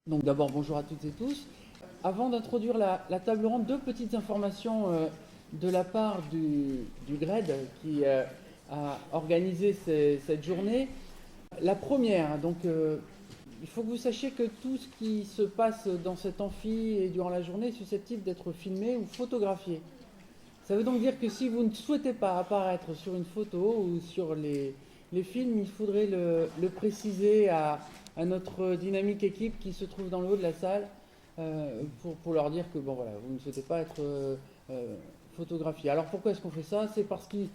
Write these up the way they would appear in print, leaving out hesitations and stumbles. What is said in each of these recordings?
Donc d'abord, bonjour à toutes et tous. Avant d'introduire la table ronde, deux petites informations de la part du GRED qui a organisé cette journée. La première, donc il faut que vous sachiez que tout ce qui se passe dans cet amphi et durant la journée est susceptible d'être filmé ou photographié. Ça veut donc dire que si vous ne souhaitez pas apparaître sur une photo ou sur les films, il faudrait le préciser à notre dynamique équipe qui se trouve dans le haut de la salle pour leur dire que bon, voilà, vous ne souhaitez pas être photographié. Alors pourquoi est-ce qu'on fait ça? C'est parce qu'il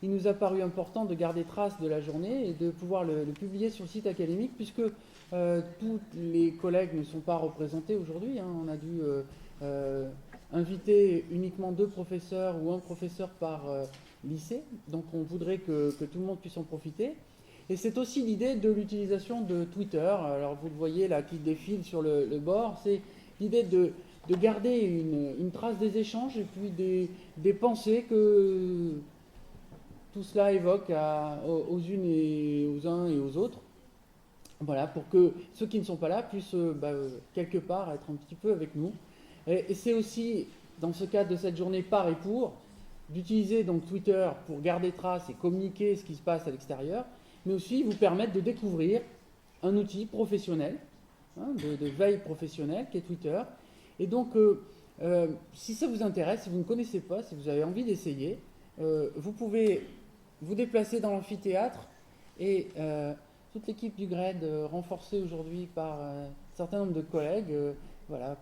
nous a paru important de garder trace de la journée et de pouvoir le publier sur le site académique puisque tous les collègues ne sont pas représentés aujourd'hui. Hein. On a dû inviter uniquement 2 professeurs ou un professeur par lycée. Donc on voudrait que tout le monde puisse en profiter. Et c'est aussi l'idée de l'utilisation de Twitter. Alors vous le voyez là qui défile sur le bord. C'est l'idée de garder une trace des échanges et puis des pensées que tout cela évoque aux unes et aux uns et aux autres. Voilà, pour que ceux qui ne sont pas là puissent quelque part être un petit peu avec nous. Et c'est aussi, dans ce cadre de cette journée par et pour, d'utiliser donc Twitter pour garder trace et communiquer ce qui se passe à l'extérieur, mais aussi vous permettre de découvrir un outil professionnel, hein, de veille professionnelle qui est Twitter. Et donc, si ça vous intéresse, si vous ne connaissez pas, si vous avez envie d'essayer, vous pouvez vous déplacer dans l'amphithéâtre et toute l'équipe du GRED, renforcée aujourd'hui par un certain nombre de collègues, voilà,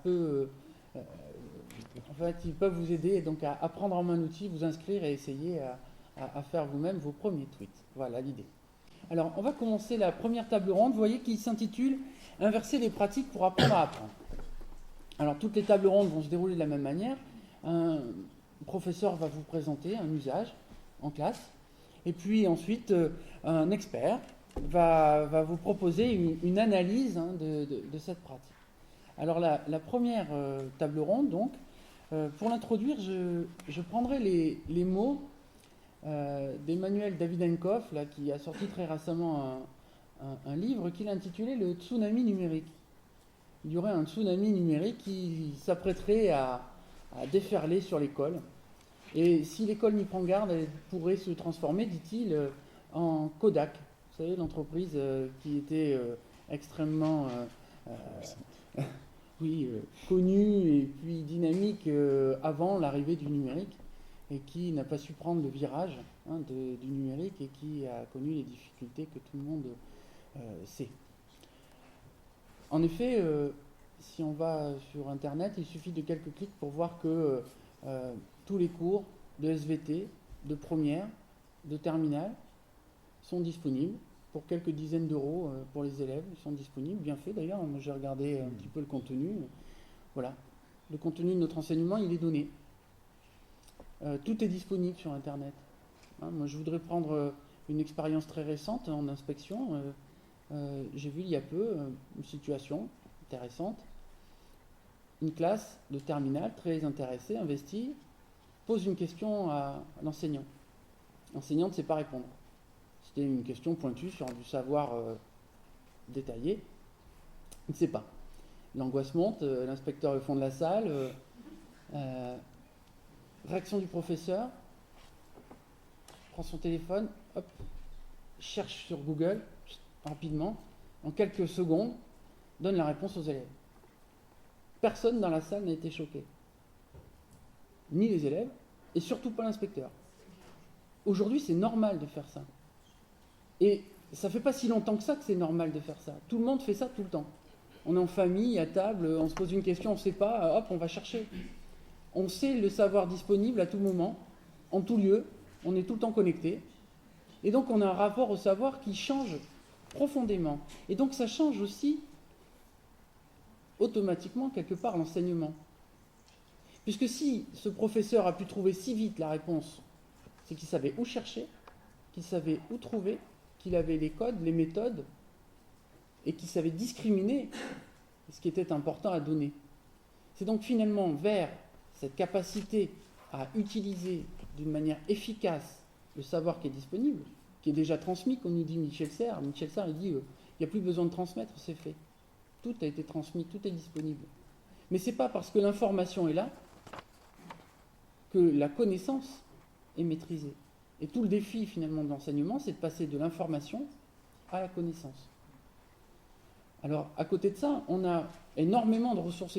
en fait, ils peuvent vous aider donc à prendre en main l'outil, vous inscrire et essayer à faire vous-même vos premiers tweets. Voilà l'idée. Alors, on va commencer la première table ronde, vous voyez, qui s'intitule « Inverser les pratiques pour apprendre à apprendre ». Alors, toutes les tables rondes vont se dérouler de la même manière. Un professeur va vous présenter un usage en classe, et puis ensuite, un expert va vous proposer une analyse hein, de cette pratique. Alors, la première table ronde, donc, pour l'introduire, je prendrai les mots d'Emmanuel Davidenkoff, là, qui a sorti très récemment un livre qu'il a intitulé « Le tsunami numérique ». Il y aurait un tsunami numérique qui s'apprêterait à déferler sur l'école. Et si l'école n'y prend garde, elle pourrait se transformer, dit-il, en Kodak. Vous savez, l'entreprise qui était extrêmement connue et puis dynamique avant l'arrivée du numérique et qui n'a pas su prendre le virage hein, du numérique et qui a connu les difficultés que tout le monde sait. En effet, si on va sur Internet, il suffit de quelques clics pour voir que tous les cours de SVT, de première, de terminale sont disponibles pour quelques dizaines d'euros pour les élèves. Ils sont disponibles, bien fait d'ailleurs. Moi, j'ai regardé un petit peu le contenu. Voilà, le contenu de notre enseignement, il est donné. Tout est disponible sur Internet. Hein, moi, je voudrais prendre une expérience très récente en inspection. J'ai vu il y a peu une situation intéressante. Une classe de terminale très intéressée, investie, pose une question à l'enseignant. L'enseignant ne sait pas répondre. C'était une question pointue sur du savoir détaillé. Il ne sait pas. L'angoisse monte, l'inspecteur est au fond de la salle. Réaction du professeur, prend son téléphone, hop, cherche sur Google, rapidement, en quelques secondes, donne la réponse aux élèves. Personne dans la salle n'a été choqué. Ni les élèves, et surtout pas l'inspecteur. Aujourd'hui, c'est normal de faire ça. Et ça fait pas si longtemps que c'est normal de faire ça. Tout le monde fait ça tout le temps. On est en famille, à table, on se pose une question, on ne sait pas, hop, on va chercher. On sait le savoir disponible à tout moment, en tout lieu, on est tout le temps connecté. Et donc on a un rapport au savoir qui change profondément. Et donc ça change aussi automatiquement quelque part l'enseignement. Puisque si ce professeur a pu trouver si vite la réponse, c'est qu'il savait où chercher, qu'il savait où trouver, qu'il avait les codes, les méthodes, et qu'il savait discriminer ce qui était important à donner. C'est donc finalement vers cette capacité à utiliser d'une manière efficace le savoir qui est disponible, qui est déjà transmis, comme nous dit Michel Serres. Michel Serres, il dit il n'y a plus besoin de transmettre, c'est fait. tout a été transmis, tout est disponible. Mais ce n'est pas parce que l'information est là que la connaissance est maîtrisée. Et tout le défi finalement de l'enseignement, c'est de passer de l'information à la connaissance. Alors, à côté de ça, on a énormément de ressources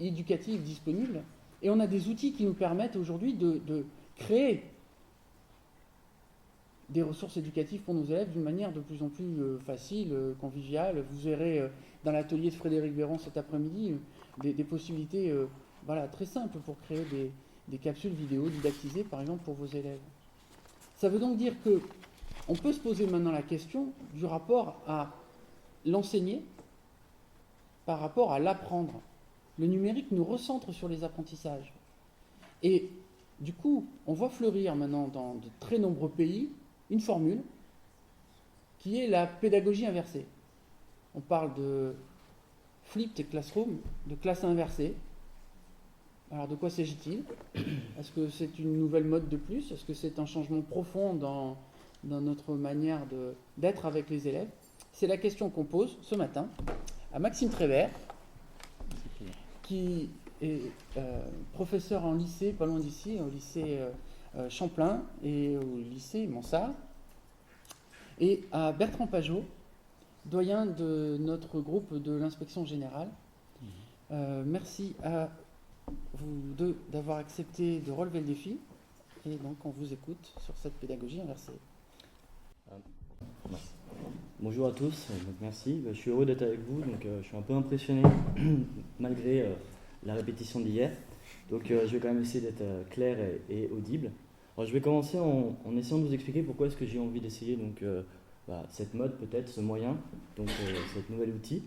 éducatives disponibles et on a des outils qui nous permettent aujourd'hui de créer des ressources éducatives pour nos élèves d'une manière de plus en plus facile, conviviale. Vous verrez dans l'atelier de Frédéric Véron cet après-midi des possibilités très simples pour créer des capsules vidéo didactisées, par exemple, pour vos élèves. Ça veut donc dire qu'on peut se poser maintenant la question du rapport à l'enseigner par rapport à l'apprendre. Le numérique nous recentre sur les apprentissages. Et du coup, on voit fleurir maintenant dans de très nombreux pays une formule qui est la pédagogie inversée. On parle de flipped classroom, de classe inversée. Alors de quoi s'agit-il? Est-ce que c'est une nouvelle mode de plus? Est-ce que c'est un changement profond dans notre manière d'être avec les élèves? C'est la question qu'on pose ce matin à Maxime Trévert, qui est professeur en lycée, pas loin d'ici, au lycée Champlain et au lycée Mansart, et à Bertrand Pajot, doyen de notre groupe de l'inspection générale. Merci à vous deux d'avoir accepté de relever le défi, et donc on vous écoute sur cette pédagogie inversée. Bonjour à tous, donc merci. Je suis heureux d'être avec vous, donc je suis un peu impressionné malgré la répétition d'hier. Donc je vais quand même essayer d'être clair et audible. Alors, je vais commencer en essayant de vous expliquer pourquoi est-ce que j'ai envie d'essayer cette mode peut-être, ce moyen, donc cet nouvel outil.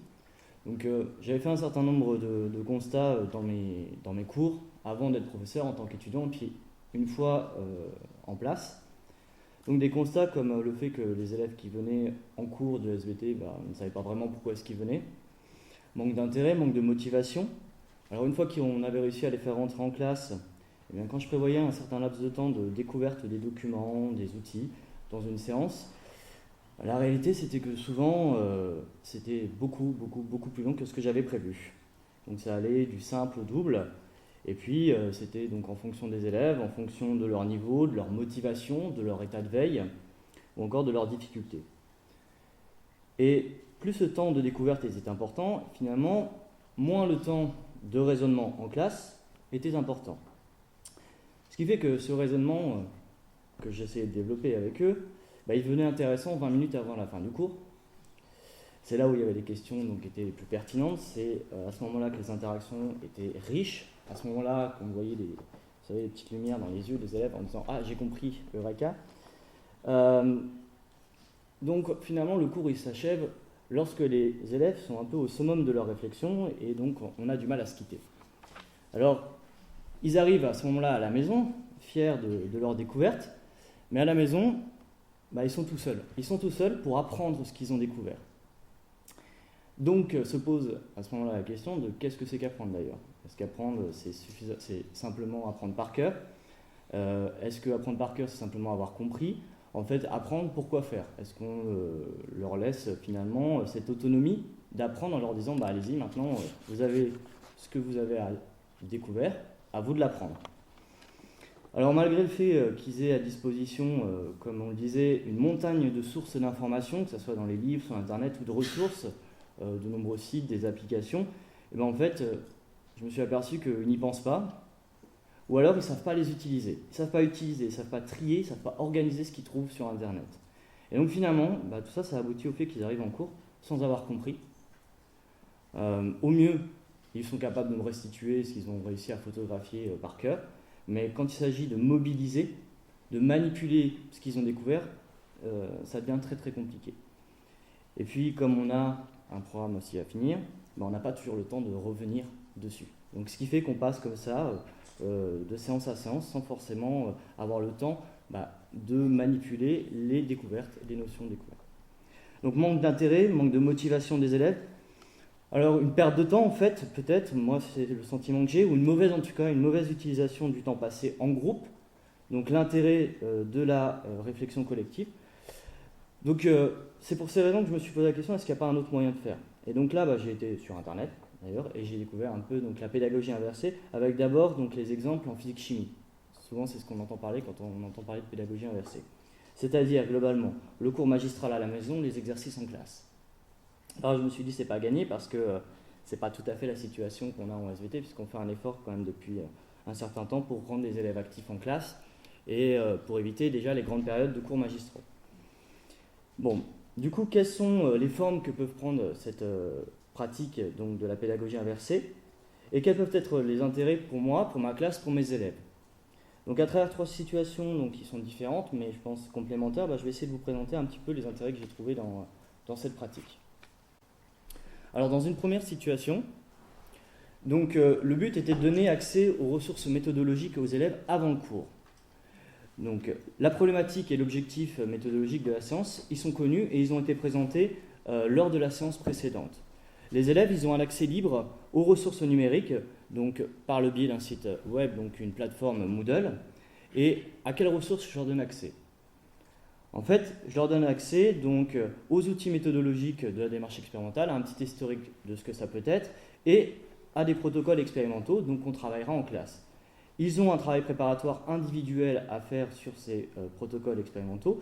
Donc j'avais fait un certain nombre de constats dans mes cours avant d'être professeur en tant qu'étudiant, puis une fois en place. Donc des constats comme le fait que les élèves qui venaient en cours de SVT ne savaient pas vraiment pourquoi est-ce qu'ils venaient, manque d'intérêt, manque de motivation. Alors une fois qu'on avait réussi à les faire rentrer en classe, eh bien, quand je prévoyais un certain laps de temps de découverte des documents, des outils dans une séance, la réalité c'était que souvent c'était beaucoup plus long que ce que j'avais prévu. Donc ça allait du simple au double. Et puis, c'était donc en fonction des élèves, en fonction de leur niveau, de leur motivation, de leur état de veille, ou encore de leurs difficultés. Et plus ce temps de découverte était important, finalement, moins le temps de raisonnement en classe était important. Ce qui fait que ce raisonnement que j'essayais de développer avec eux, il devenait intéressant 20 minutes avant la fin du cours. C'est là où il y avait des questions qui étaient les plus pertinentes, c'est à ce moment-là que les interactions étaient riches. À ce moment-là, qu'on voyait les petites lumières dans les yeux des élèves en disant « Ah, j'ai compris, Eureka !» Donc, finalement, le cours, il s'achève lorsque les élèves sont un peu au summum de leur réflexion et donc on a du mal à se quitter. Alors, ils arrivent à ce moment-là à la maison, fiers de leur découverte, mais à la maison, ils sont tout seuls. Ils sont tout seuls pour apprendre ce qu'ils ont découvert. Donc, se pose à ce moment-là la question de qu'est-ce que c'est qu'apprendre d'ailleurs? Est-ce qu'apprendre, c'est simplement apprendre par cœur? Est-ce que apprendre par cœur, c'est simplement avoir compris? En fait, apprendre, pourquoi faire? Est-ce qu'on leur laisse finalement cette autonomie d'apprendre en leur disant allez-y, maintenant, vous avez ce que vous avez découvert, à vous de l'apprendre. Alors, malgré le fait qu'ils aient à disposition, comme on le disait, une montagne de sources d'informations, que ce soit dans les livres, sur Internet ou de ressources, de nombreux sites, des applications, et en fait, je me suis aperçu qu'ils n'y pensent pas, ou alors ils ne savent pas les utiliser. Ils ne savent pas utiliser, ils ne savent pas trier, ils ne savent pas organiser ce qu'ils trouvent sur Internet. Et donc finalement, tout ça, ça aboutit au fait qu'ils arrivent en cours sans avoir compris. Au mieux, ils sont capables de me restituer ce qu'ils ont réussi à photographier par cœur, mais quand il s'agit de mobiliser, de manipuler ce qu'ils ont découvert, ça devient très très compliqué. Et puis, comme on a un programme aussi à finir, on n'a pas toujours le temps de revenir dessus. Donc ce qui fait qu'on passe comme ça, de séance à séance, sans forcément avoir le temps de manipuler les découvertes, les notions de découverte. Donc manque d'intérêt, manque de motivation des élèves. Alors une perte de temps en fait, peut-être, moi c'est le sentiment que j'ai, ou une mauvaise utilisation du temps passé en groupe, donc l'intérêt de la réflexion collective. Donc c'est pour ces raisons que je me suis posé la question, est-ce qu'il n'y a pas un autre moyen de faire? Et donc là, j'ai été sur Internet, d'ailleurs, et j'ai découvert un peu donc, la pédagogie inversée, avec d'abord donc, les exemples en physique-chimie. Souvent, c'est ce qu'on entend parler quand on entend parler de pédagogie inversée. C'est-à-dire, globalement, le cours magistral à la maison, les exercices en classe. Alors, je me suis dit, c'est pas gagné, parce que c'est pas tout à fait la situation qu'on a en SVT, puisqu'on fait un effort quand même depuis un certain temps pour rendre les élèves actifs en classe, et pour éviter déjà les grandes périodes de cours magistraux. Bon, du coup, quelles sont les formes que peuvent prendre cette pratique donc, de la pédagogie inversée et quels peuvent être les intérêts pour moi, pour ma classe, pour mes élèves? Donc à travers 3 situations donc, qui sont différentes, mais je pense complémentaires, je vais essayer de vous présenter un petit peu les intérêts que j'ai trouvés dans cette pratique. Alors dans une première situation, donc, le but était de donner accès aux ressources méthodologiques aux élèves avant le cours. Donc, la problématique et l'objectif méthodologique de la séance, ils sont connus et ils ont été présentés lors de la séance précédente. Les élèves, ils ont un accès libre aux ressources numériques, donc par le biais d'un site web, donc une plateforme Moodle. Et à quelles ressources je leur donne accès? En fait, je leur donne accès donc, aux outils méthodologiques de la démarche expérimentale, à un petit historique de ce que ça peut être, et à des protocoles expérimentaux, donc on travaillera en classe. Ils ont un travail préparatoire individuel à faire sur ces protocoles expérimentaux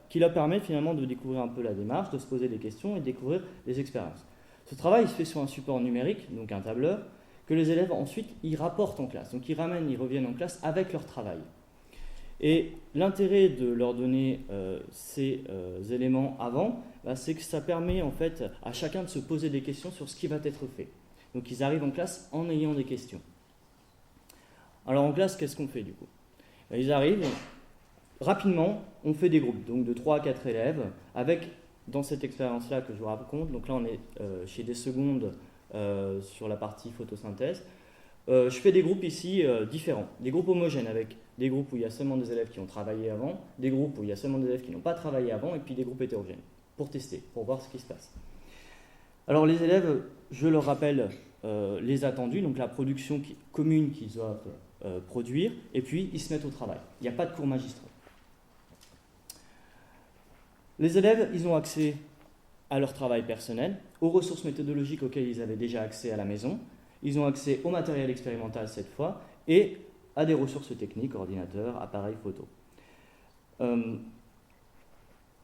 qui leur permet finalement de découvrir un peu la démarche, de se poser des questions et de découvrir les expériences. Ce travail se fait sur un support numérique, donc un tableur, que les élèves ensuite ils rapportent en classe. Donc ils reviennent en classe avec leur travail. Et l'intérêt de leur donner ces éléments avant, c'est que ça permet en fait à chacun de se poser des questions sur ce qui va être fait. Donc ils arrivent en classe en ayant des questions. Alors en classe, qu'est-ce qu'on fait du coup? Ils arrivent, rapidement, on fait des groupes, donc de 3 à 4 élèves, avec, dans cette expérience-là que je vous raconte, donc là on est chez des secondes sur la partie photosynthèse, je fais des groupes ici différents, des groupes homogènes avec des groupes où il y a seulement des élèves qui ont travaillé avant, des groupes où il y a seulement des élèves qui n'ont pas travaillé avant, et puis des groupes hétérogènes, pour tester, pour voir ce qui se passe. Alors les élèves, je leur rappelle les attendus, donc la production commune qu'ils doivent produire, et puis ils se mettent au travail. Il n'y a pas de cours magistraux. Les élèves, ils ont accès à leur travail personnel, aux ressources méthodologiques auxquelles ils avaient déjà accès à la maison, ils ont accès au matériel expérimental cette fois, et à des ressources techniques, ordinateur, appareil, photo.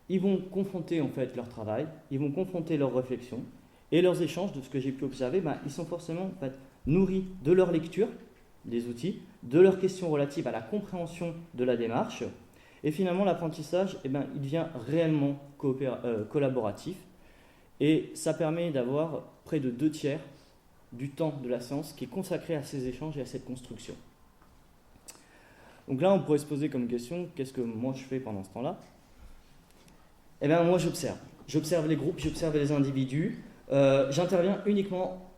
Ils vont confronter en fait leur travail, ils vont confronter leurs réflexions, et leurs échanges, de ce que j'ai pu observer, ils sont forcément en fait, nourris de leur lecture des outils, de leurs questions relatives à la compréhension de la démarche. Et finalement, l'apprentissage, il devient réellement collaboratif. Et ça permet d'avoir près de 2/3 du temps de la séance qui est consacré à ces échanges et à cette construction. Donc là, on pourrait se poser comme question, qu'est-ce que moi je fais pendant ce temps-là? Moi, j'observe. J'observe les groupes, j'observe les individus. J'interviens uniquement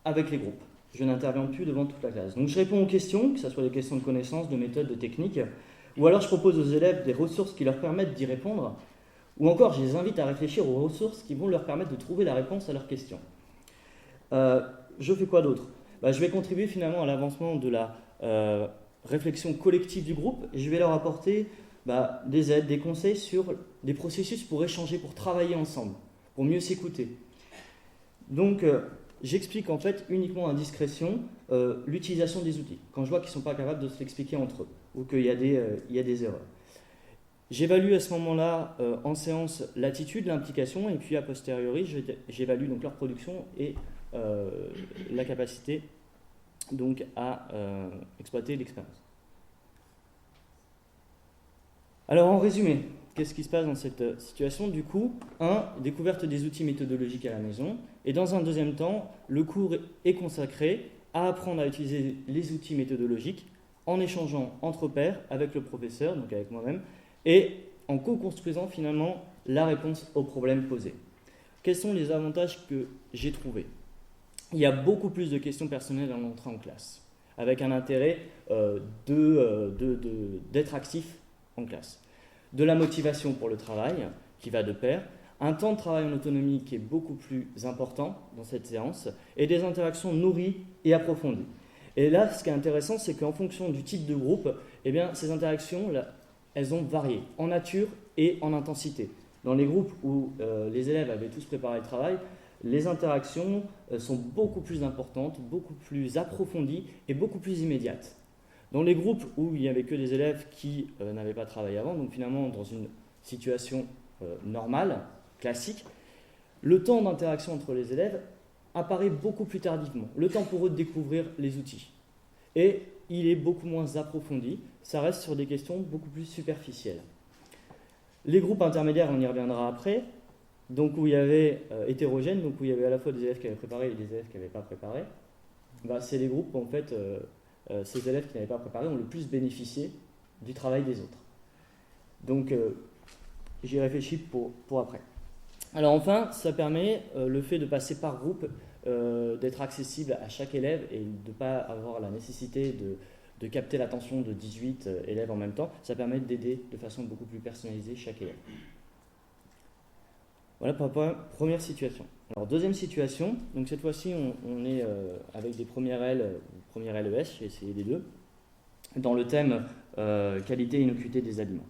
avec les groupes. Je n'interviens plus devant toute la classe. Donc je réponds aux questions, que ce soit des questions de connaissances, de méthodes, de techniques, ou alors je propose aux élèves des ressources qui leur permettent d'y répondre, ou encore je les invite à réfléchir aux ressources qui vont leur permettre de trouver la réponse à leurs questions. Je fais quoi d'autre? Je vais contribuer finalement à l'avancement de la réflexion collective du groupe, et je vais leur apporter des aides, des conseils sur des processus pour échanger, pour travailler ensemble, pour mieux s'écouter. Donc, j'explique en fait uniquement à discrétion l'utilisation des outils, quand je vois qu'ils ne sont pas capables de se l'expliquer entre eux, ou qu'il y a des erreurs. J'évalue à ce moment-là, en séance, l'attitude, l'implication, et puis a posteriori, j'évalue donc leur production et la capacité donc, à exploiter l'expérience. Alors, en résumé, qu'est-ce qui se passe dans cette situation? Du coup, découverte des outils méthodologiques à la maison. Et dans un deuxième temps, le cours est consacré à apprendre à utiliser les outils méthodologiques en échangeant entre pairs avec le professeur, donc avec moi-même, et en co-construisant finalement la réponse aux problèmes posés. Quels sont les avantages que j'ai trouvés? Il y a beaucoup plus de questions personnelles à l'entrée en classe, avec un intérêt d'être actif en classe. De la motivation pour le travail, qui va de pair, un temps de travail en autonomie qui est beaucoup plus important dans cette séance, et des interactions nourries et approfondies. Et là, ce qui est intéressant, c'est qu'en fonction du type de groupe, ces interactions, elles ont varié en nature et en intensité. Dans les groupes où les élèves avaient tous préparé le travail, les interactions sont beaucoup plus importantes, beaucoup plus approfondies et beaucoup plus immédiates. Dans les groupes où il n'y avait que des élèves qui n'avaient pas travaillé avant, donc finalement dans une situation normale, classique, le temps d'interaction entre les élèves apparaît beaucoup plus tardivement, le temps pour eux de découvrir les outils. Et il est beaucoup moins approfondi, ça reste sur des questions beaucoup plus superficielles. Les groupes intermédiaires, on y reviendra après, donc où il y avait hétérogène, donc où il y avait à la fois des élèves qui avaient préparé et des élèves qui n'avaient pas préparé, c'est les groupes où en fait ces élèves qui n'avaient pas préparé ont le plus bénéficié du travail des autres. Donc j'y réfléchis pour après. Alors enfin, ça permet le fait de passer par groupe, d'être accessible à chaque élève et de ne pas avoir la nécessité de capter l'attention de 18 élèves en même temps. Ça permet d'aider de façon beaucoup plus personnalisée chaque élève. Voilà pour la première situation. Alors deuxième situation, donc cette fois-ci on est avec des premières L, première LES, j'ai essayé les deux, dans le thème qualité et innocuité des aliments.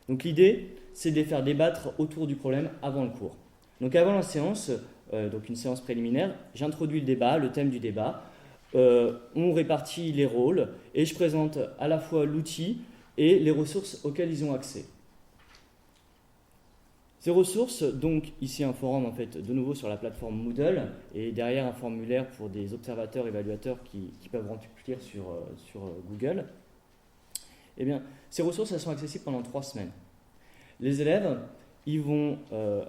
Donc l'idée, c'est de les faire débattre autour du problème avant le cours. Donc avant la séance, donc une séance préliminaire, j'introduis le débat, le thème du débat, on répartit les rôles et je présente à la fois l'outil et les ressources auxquelles ils ont accès. Ces ressources, donc ici un forum en fait de nouveau sur la plateforme Moodle et derrière un formulaire pour des observateurs, évaluateurs qui peuvent remplir sur Google. Eh bien, ces ressources elles sont accessibles pendant 3 semaines. Les élèves, ils vont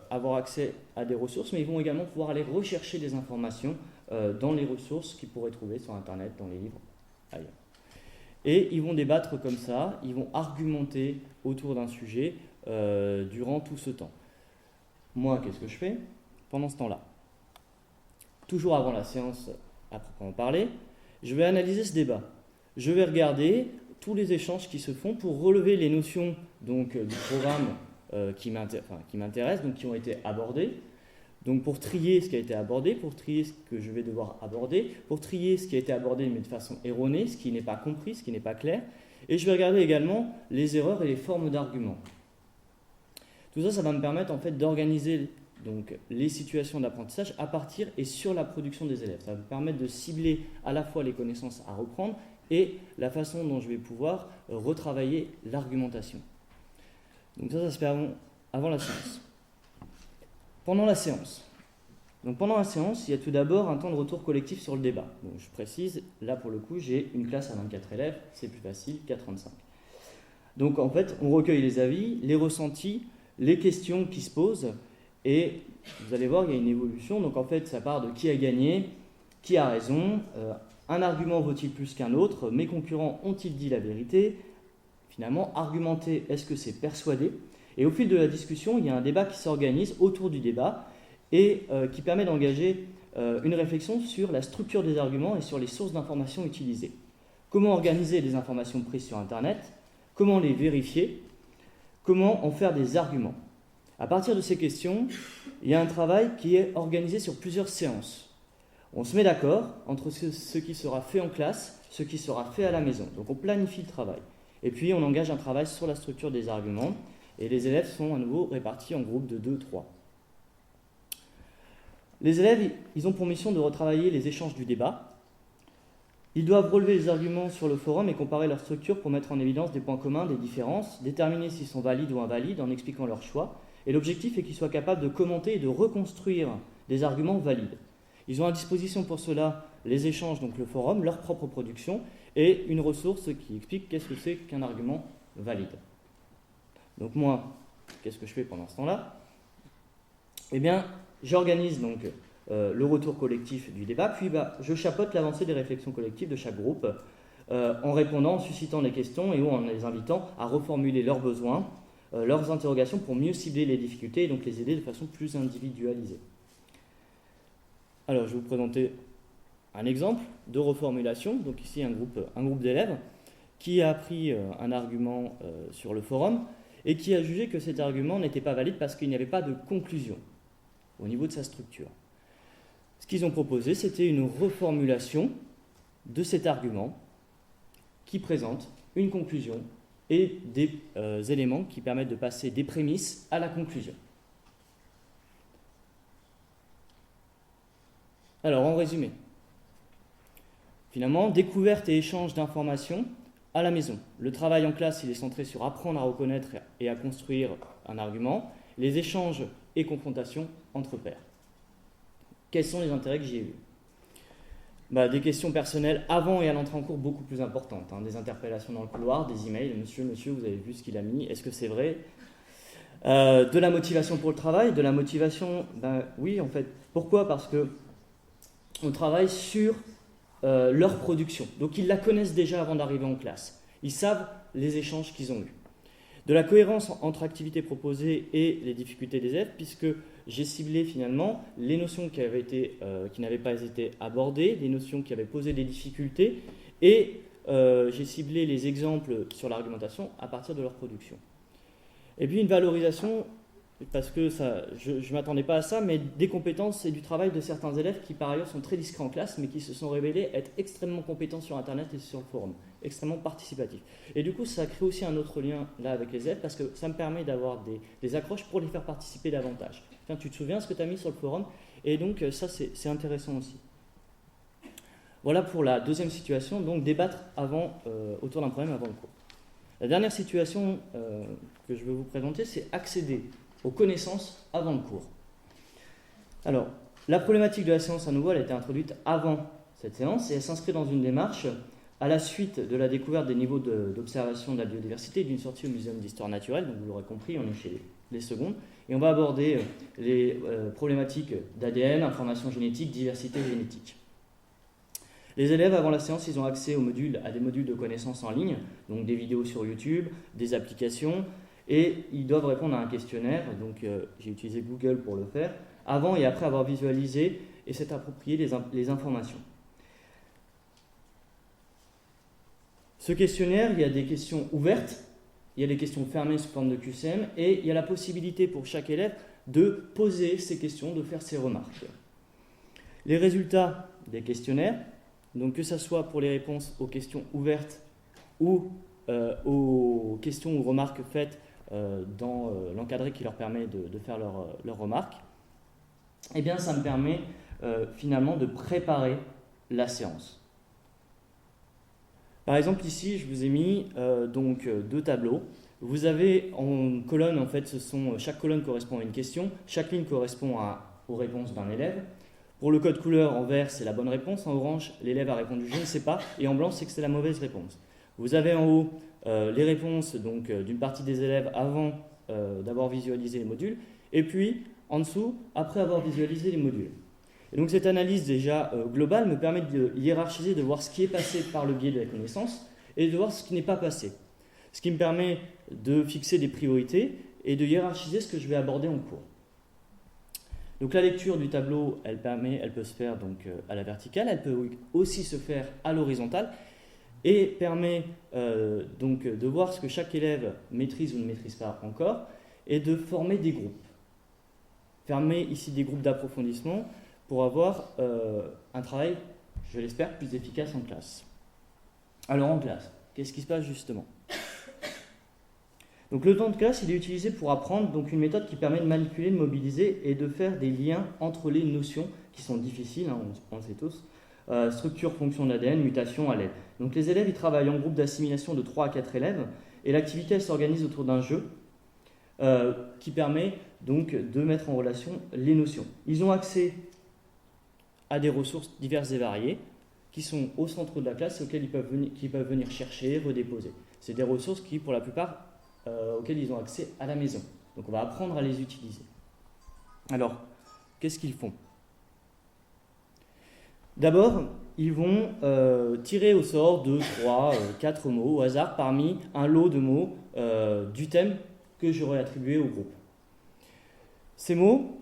avoir accès à des ressources, mais ils vont également pouvoir aller rechercher des informations dans les ressources qu'ils pourraient trouver sur Internet, dans les livres, ailleurs. Et ils vont débattre comme ça, ils vont argumenter autour d'un sujet durant tout ce temps. Moi, qu'est-ce que je fais pendant ce temps-là? Toujours avant la séance, à proprement parler, je vais analyser ce débat. Je vais regarder tous les échanges qui se font pour relever les notions donc, du programme qui m'intéressent, donc qui ont été abordées. Donc pour trier ce qui a été abordé, pour trier ce que je vais devoir aborder, pour trier ce qui a été abordé mais de façon erronée, ce qui n'est pas compris, ce qui n'est pas clair. Et je vais regarder également les erreurs et les formes d'arguments. Tout ça, ça va me permettre en fait d'organiser donc, les situations d'apprentissage à partir et sur la production des élèves. Ça va me permettre de cibler à la fois les connaissances à reprendre et la façon dont je vais pouvoir retravailler l'argumentation. Donc ça se fait avant la séance. Pendant la séance. Donc pendant la séance, il y a tout d'abord un temps de retour collectif sur le débat. Donc je précise, là pour le coup, j'ai une classe à 24 élèves, c'est plus facile qu'à 35. Donc en fait, on recueille les avis, les ressentis, les questions qui se posent, et vous allez voir, il y a une évolution. Donc en fait, ça part de qui a gagné, qui a raison, un argument vaut-il plus qu'un autre, mes concurrents ont-ils dit la vérité, finalement, argumenter, est-ce que c'est persuader? Et au fil de la discussion, il y a un débat qui s'organise autour du débat et qui permet d'engager une réflexion sur la structure des arguments et sur les sources d'informations utilisées. Comment organiser les informations prises sur Internet? Comment les vérifier? Comment en faire des arguments? À partir de ces questions, il y a un travail qui est organisé sur plusieurs séances. On se met d'accord entre ce qui sera fait en classe, ce qui sera fait à la maison. Donc on planifie le travail. Et puis on engage un travail sur la structure des arguments. Et les élèves sont à nouveau répartis en groupes de 2-3. Les élèves, ils ont pour mission de retravailler les échanges du débat. Ils doivent relever les arguments sur le forum et comparer leur structure pour mettre en évidence des points communs, des différences, déterminer s'ils sont valides ou invalides en expliquant leur choix. Et l'objectif est qu'ils soient capables de commenter et de reconstruire des arguments valides. Ils ont à disposition pour cela les échanges, donc le forum, leur propre production, et une ressource qui explique qu'est-ce que c'est qu'un argument valide. Donc moi, qu'est-ce que je fais pendant ce temps-là? Eh bien, j'organise donc le retour collectif du débat, puis je chapeaute l'avancée des réflexions collectives de chaque groupe en répondant, en suscitant des questions et ou en les invitant à reformuler leurs besoins, leurs interrogations pour mieux cibler les difficultés et donc les aider de façon plus individualisée. Alors, je vais vous présenter un exemple de reformulation. Donc ici, un groupe d'élèves qui a pris un argument sur le forum et qui a jugé que cet argument n'était pas valide parce qu'il n'y avait pas de conclusion au niveau de sa structure. Ce qu'ils ont proposé, c'était une reformulation de cet argument qui présente une conclusion et des éléments qui permettent de passer des prémices à la conclusion. Alors, en résumé, finalement, découverte et échange d'informations à la maison. Le travail en classe, il est centré sur apprendre à reconnaître et à construire un argument. Les échanges et confrontations entre pairs. Quels sont les intérêts que j'y ai vus ? Des questions personnelles avant et à l'entrée en cours beaucoup plus importantes. Des interpellations dans le couloir, des emails. Monsieur, vous avez vu ce qu'il a mis, est-ce que c'est vrai ? De la motivation pour le travail, de la motivation, oui en fait. Pourquoi ? Parce que on travaille sur leur production. Donc ils la connaissent déjà avant d'arriver en classe. Ils savent les échanges qu'ils ont eus. De la cohérence entre activités proposées et les difficultés des élèves, puisque j'ai ciblé finalement les notions qui n'avaient pas été abordées, les notions qui avaient posé des difficultés, et j'ai ciblé les exemples sur l'argumentation à partir de leur production. Et puis une valorisation, parce que je ne m'attendais pas à ça, mais des compétences et du travail de certains élèves qui par ailleurs sont très discrets en classe, mais qui se sont révélés être extrêmement compétents sur Internet et sur le forum, extrêmement participatifs. Et du coup, ça crée aussi un autre lien là avec les élèves, parce que ça me permet d'avoir des accroches pour les faire participer davantage. Tiens, tu te souviens ce que tu as mis sur le forum ? Et donc ça, c'est intéressant aussi. Voilà pour la deuxième situation, donc débattre autour d'un problème avant le cours. La dernière situation que je veux vous présenter, c'est accéder aux connaissances avant le cours. Alors, la problématique de la séance, à nouveau, elle a été introduite avant cette séance et elle s'inscrit dans une démarche à la suite de la découverte des niveaux d'observation de la biodiversité et d'une sortie au Muséum d'histoire naturelle. Donc, vous l'aurez compris, on est chez les secondes. Et on va aborder les problématiques d'ADN, information génétique, diversité génétique. Les élèves, avant la séance, ils ont accès à des modules de connaissances en ligne, donc des vidéos sur YouTube, des applications, et ils doivent répondre à un questionnaire. Donc j'ai utilisé Google pour le faire, avant et après avoir visualisé et s'être approprié les informations. Ce questionnaire, il y a des questions ouvertes, il y a des questions fermées sous forme de QCM, et il y a la possibilité pour chaque élève de poser ses questions, de faire ses remarques. Les résultats des questionnaires, donc que ce soit pour les réponses aux questions ouvertes ou aux questions ou remarques faites dans l'encadré qui leur permet de faire leurs remarques, eh bien ça me permet finalement de préparer la séance. Par exemple ici je vous ai mis deux tableaux. Vous avez en colonne, en fait chaque colonne correspond à une question, chaque ligne correspond aux réponses d'un élève. Pour le code couleur, en vert, c'est la bonne réponse. En orange, l'élève a répondu « je ne sais pas ». Et en blanc, c'est que c'est la mauvaise réponse. Vous avez en haut les réponses d'une partie des élèves avant d'avoir visualisé les modules. Et puis, en dessous, après avoir visualisé les modules. Et donc, cette analyse déjà globale me permet de hiérarchiser, de voir ce qui est passé par le biais de la connaissance et de voir ce qui n'est pas passé. Ce qui me permet de fixer des priorités et de hiérarchiser ce que je vais aborder en cours. Donc la lecture du tableau, elle peut se faire à la verticale, elle peut aussi se faire à l'horizontale et permet de voir ce que chaque élève maîtrise ou ne maîtrise pas encore et de former des groupes. Former ici des groupes d'approfondissement pour avoir un travail, je l'espère, plus efficace en classe. Alors en classe, qu'est-ce qui se passe justement ? Donc le temps de classe, il est utilisé pour apprendre une méthode qui permet de manipuler, de mobiliser et de faire des liens entre les notions qui sont difficiles, on le sait tous, structure, fonction d'ADN, mutation, allèle. Donc les élèves, ils travaillent en groupe d'assimilation de 3 à 4 élèves et l'activité, elle s'organise autour d'un jeu qui permet donc de mettre en relation les notions. Ils ont accès à des ressources diverses et variées qui sont au centre de la classe et auxquelles ils peuvent venir chercher, redéposer. C'est des ressources qui, pour la plupart, auxquels ils ont accès à la maison. Donc on va apprendre à les utiliser. Alors, qu'est-ce qu'ils font ? D'abord, ils vont tirer au sort 2, 3, 4 mots au hasard parmi un lot de mots du thème que j'aurais attribué au groupe. Ces mots,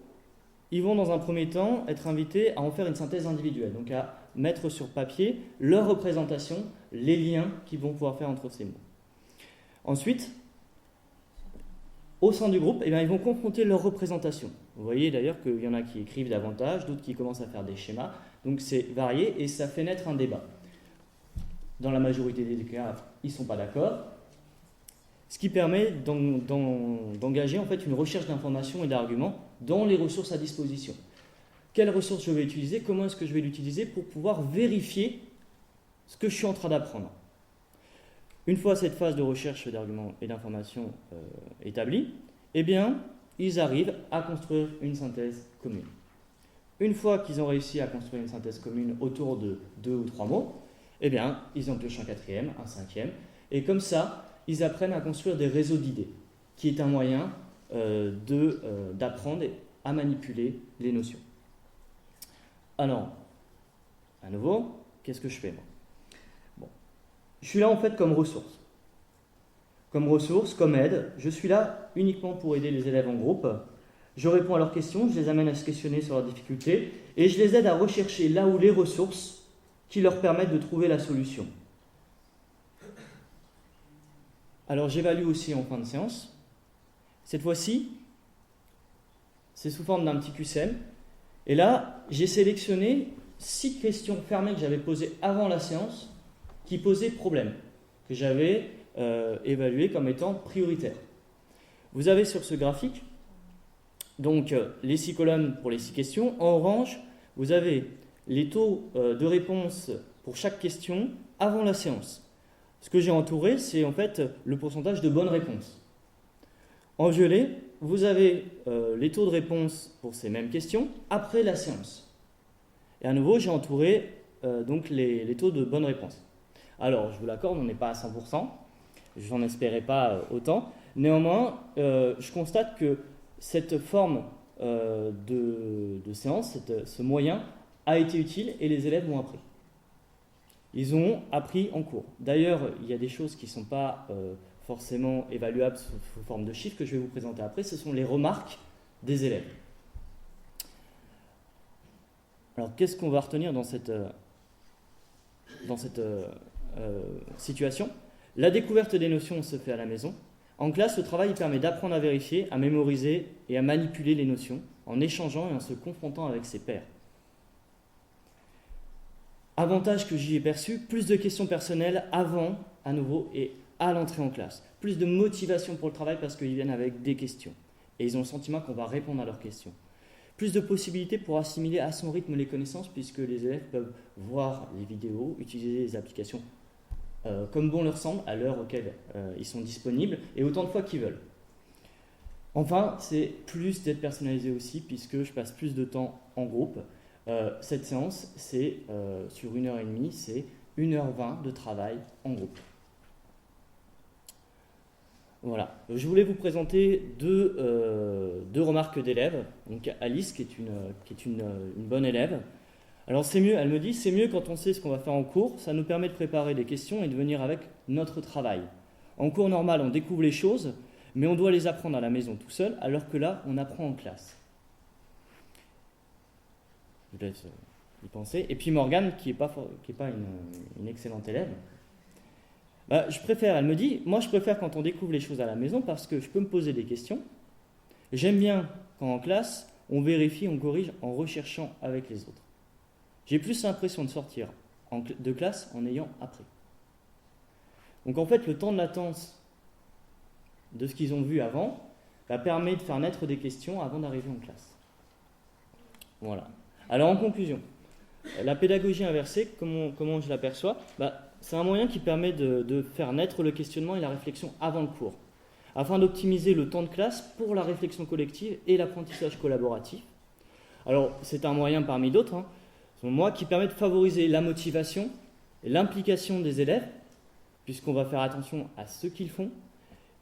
ils vont dans un premier temps être invités à en faire une synthèse individuelle, donc à mettre sur papier leur représentation, les liens qu'ils vont pouvoir faire entre ces mots. Ensuite, au sein du groupe, ils vont confronter leur représentation. Vous voyez d'ailleurs qu'il y en a qui écrivent davantage, d'autres qui commencent à faire des schémas. Donc c'est varié et ça fait naître un débat. Dans la majorité des cas, ils ne sont pas d'accord. Ce qui permet d'engager en fait une recherche d'informations et d'arguments dans les ressources à disposition. quelles ressources je vais utiliser, comment est-ce que je vais l'utiliser pour pouvoir vérifier ce que je suis en train d'apprendre. Une fois cette phase de recherche d'arguments et d'informations établie, eh bien, ils arrivent à construire une synthèse commune. Une fois qu'ils ont réussi à construire une synthèse commune autour de 2 ou 3 mots, eh bien, ils en piochent un 4e, un 5e, et comme ça, ils apprennent à construire des réseaux d'idées, qui est un moyen d'apprendre à manipuler les notions. Alors, à nouveau, qu'est-ce que je fais moi ? Bon. Je suis là en fait comme ressource. Comme ressource, comme aide, je suis là uniquement pour aider les élèves en groupe. Je réponds à leurs questions, je les amène à se questionner sur leurs difficultés et je les aide à rechercher là où les ressources qui leur permettent de trouver la solution. Alors j'évalue aussi en fin de séance. Cette fois-ci, c'est sous forme d'un petit QCM. Et là, j'ai sélectionné 6 questions fermées que j'avais posées avant la séance qui posaient problème, que j'avais évaluées comme étant prioritaires. Vous avez sur ce graphique donc les 6 colonnes pour les 6 questions. En orange, vous avez les taux de réponse pour chaque question avant la séance. Ce que j'ai entouré, c'est en fait le pourcentage de bonnes réponses. En violet, vous avez les taux de réponse pour ces mêmes questions après la séance. Et à nouveau, j'ai entouré donc les taux de bonnes réponses. Alors, je vous l'accorde, on n'est pas à 100%, je n'en espérais pas autant. Néanmoins, je constate que cette forme de séance, ce moyen, a été utile et les élèves l'ont appris. Ils ont appris en cours. D'ailleurs, il y a des choses qui ne sont pas forcément évaluables sous forme de chiffres que je vais vous présenter après. Ce sont les remarques des élèves. Alors, qu'est-ce qu'on va retenir dans cette situation ? La découverte des notions se fait à la maison. En classe, le travail permet d'apprendre à vérifier, à mémoriser et à manipuler les notions en échangeant et en se confrontant avec ses pairs. Avantage que j'y ai perçu, plus de questions personnelles avant, à nouveau, et à l'entrée en classe. Plus de motivation pour le travail parce qu'ils viennent avec des questions. Et ils ont le sentiment qu'on va répondre à leurs questions. Plus de possibilités pour assimiler à son rythme les connaissances puisque les élèves peuvent voir les vidéos, utiliser les applications comme bon leur semble, à l'heure auquel ils sont disponibles, et autant de fois qu'ils veulent. Enfin, c'est plus d'être personnalisé aussi, puisque je passe plus de temps en groupe. Cette séance, c'est sur 1h30, c'est 1h20 de travail en groupe. Voilà. Je voulais vous présenter deux remarques d'élèves. Donc Alice, qui est une bonne élève. Alors c'est mieux, elle me dit, c'est mieux quand on sait ce qu'on va faire en cours, ça nous permet de préparer des questions et de venir avec notre travail. En cours normal, on découvre les choses, mais on doit les apprendre à la maison tout seul, alors que là, on apprend en classe. Je vous laisse y penser. Et puis Morgane, qui n'est pas une excellente élève, elle me dit, moi je préfère quand on découvre les choses à la maison parce que je peux me poser des questions. J'aime bien quand en classe, on vérifie, on corrige en recherchant avec les autres. J'ai plus l'impression de sortir de classe en ayant appris. Donc en fait, le temps de latence de ce qu'ils ont vu avant permet de faire naître des questions avant d'arriver en classe. Voilà. Alors en conclusion, la pédagogie inversée, comment je l'aperçois ? C'est un moyen qui permet de faire naître le questionnement et la réflexion avant le cours, afin d'optimiser le temps de classe pour la réflexion collective et l'apprentissage collaboratif. Alors c'est un moyen parmi d'autres, qui permet de favoriser la motivation et l'implication des élèves, puisqu'on va faire attention à ce qu'ils font,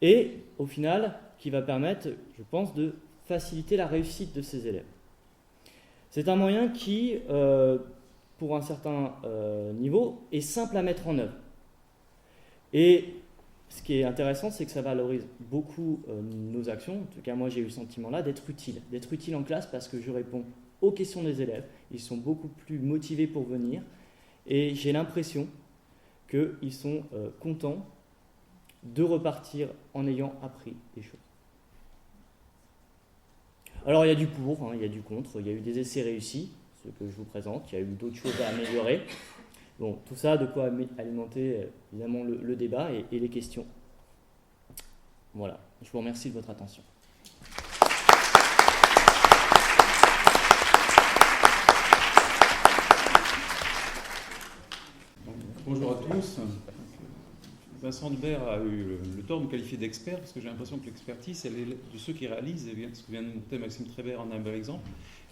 et au final, qui va permettre, je pense, de faciliter la réussite de ces élèves. C'est un moyen qui, pour un certain niveau, est simple à mettre en œuvre. Et ce qui est intéressant, c'est que ça valorise beaucoup nos actions. En tout cas, moi, j'ai eu le sentiment-là d'être utile en classe parce que je réponds aux questions des élèves. Ils sont beaucoup plus motivés pour venir et j'ai l'impression qu'ils sont contents de repartir en ayant appris des choses. Alors il y a du pour, il y a du contre, il y a eu des essais réussis, ce que je vous présente, il y a eu d'autres choses à améliorer. Bon, tout ça, de quoi alimenter évidemment le débat et les questions. Voilà, je vous remercie de votre attention. Bonjour à tous. Vincent Debert a eu le tort de me qualifier d'expert parce que j'ai l'impression que l'expertise, elle est de ceux qui réalisent, et ce que vient de montrer Maxime Trébert en un bel exemple,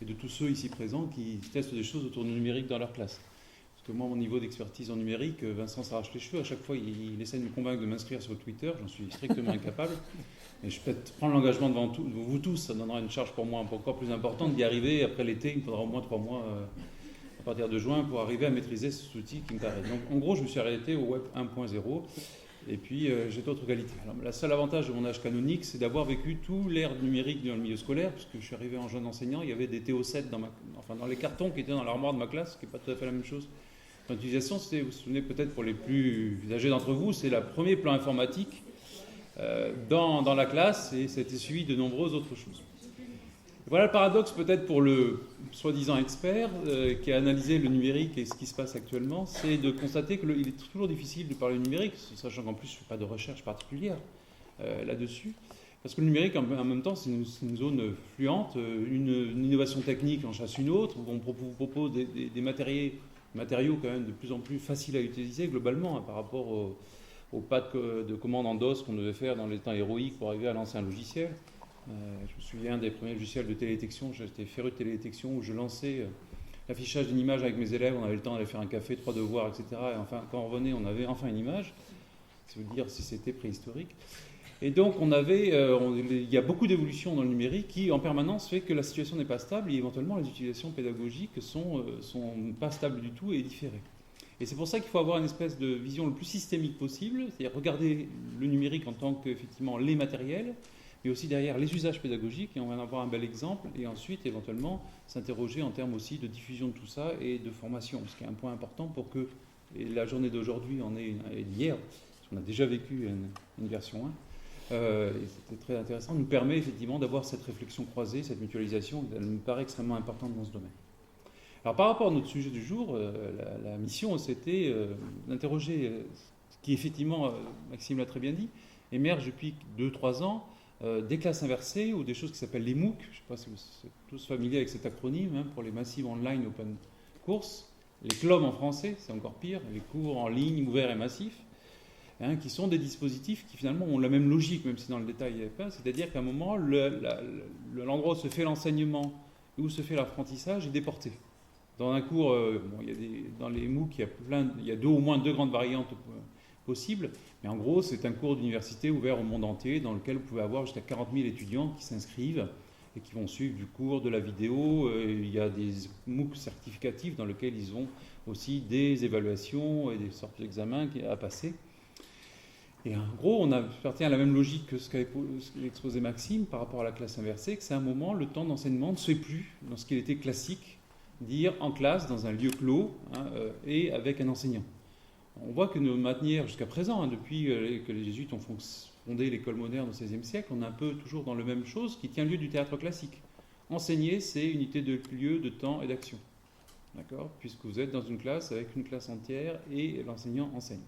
et de tous ceux ici présents qui testent des choses autour du numérique dans leur classe. Parce que moi, mon niveau d'expertise en numérique, Vincent s'arrache les cheveux. À chaque fois, il essaie de me convaincre de m'inscrire sur Twitter. J'en suis strictement incapable. Et je peux prendre l'engagement devant vous tous. Ça donnera une charge pour moi encore plus importante d'y arriver. Après l'été, il me faudra au moins 3 mois à partir de juin pour arriver à maîtriser cet outil qui me paraît. Donc, en gros, je me suis arrêté au Web 1.0. Et puis, j'ai d'autres qualités. Alors, le seul avantage de mon âge canonique, c'est d'avoir vécu tout l'ère numérique dans le milieu scolaire, puisque je suis arrivé en jeune enseignant, il y avait des TO7 dans les cartons qui étaient dans l'armoire de ma classe, ce qui n'est pas tout à fait la même chose. L'utilisation, vous vous souvenez peut-être pour les plus âgés d'entre vous, c'est le premier plan informatique dans la classe, et ça a été suivi de nombreuses autres choses. Voilà le paradoxe peut-être pour le soi-disant expert qui a analysé le numérique et ce qui se passe actuellement, c'est de constater qu'il est toujours difficile de parler du numérique, sachant qu'en plus je ne fais pas de recherche particulière là-dessus, parce que le numérique en même temps c'est une zone fluente, une innovation technique en chasse une autre, où on vous propose des matériaux quand même de plus en plus faciles à utiliser globalement par rapport aux pattes de commande en DOS qu'on devait faire dans les temps héroïques pour arriver à lancer un logiciel. Je me souviens des premiers logiciels de télédétection. J'étais féru de télédétection où je lançais l'affichage d'une image avec mes élèves. On avait le temps d'aller faire un café, 3 devoirs, etc. Et enfin, quand on revenait, on avait enfin une image. C'est vous dire si c'était préhistorique. Et donc, il y a beaucoup d'évolutions dans le numérique qui, en permanence, fait que la situation n'est pas stable et éventuellement les utilisations pédagogiques sont pas stables du tout et différées. Et c'est pour ça qu'il faut avoir une espèce de vision le plus systémique possible, c'est-à-dire regarder le numérique en tant qu'effectivement les matériels, mais aussi derrière les usages pédagogiques, et on va en avoir un bel exemple, et ensuite éventuellement s'interroger en termes aussi de diffusion de tout ça et de formation, ce qui est un point important pour que la journée d'aujourd'hui et d'hier, parce qu'on a déjà vécu une version 1, et c'était très intéressant, nous permet effectivement d'avoir cette réflexion croisée, cette mutualisation, elle me paraît extrêmement importante dans ce domaine. Alors par rapport à notre sujet du jour, la mission c'était d'interroger ce qui effectivement, Maxime l'a très bien dit, émerge depuis 2-3 ans, des classes inversées ou des choses qui s'appellent les MOOC. Je ne sais pas si vous êtes tous familiers avec cet acronyme pour les Massive Online Open Course. Les CLOM en français, c'est encore pire, les cours en ligne ouverts et massifs, qui sont des dispositifs qui finalement ont la même logique, même si dans le détail il n'y avait pas. C'est-à-dire qu'à un moment, l'endroit où se fait l'enseignement et où se fait l'apprentissage est déporté. Dans un cours, dans les MOOC, il y a au moins deux grandes variantes possible, mais en gros c'est un cours d'université ouvert au monde entier dans lequel vous pouvez avoir jusqu'à 40 000 étudiants qui s'inscrivent et qui vont suivre du cours, de la vidéo. Il y a des MOOC certificatifs dans lesquels ils ont aussi des évaluations et des sortes d'examens à passer. Et en gros on appartient à la même logique que ce qu'avait exposé Maxime par rapport à la classe inversée, que c'est un moment, le temps d'enseignement ne se fait plus dans ce qu'il était classique, dire en classe, dans un lieu clos et avec un enseignant. On voit que nos manières, jusqu'à présent, depuis que les jésuites ont fondé l'école moderne au XVIe siècle, on est un peu toujours dans la même chose qui tient lieu du théâtre classique. Enseigner, c'est unité de lieu, de temps et d'action. D'accord ? Puisque vous êtes dans une classe avec une classe entière et l'enseignant enseigne.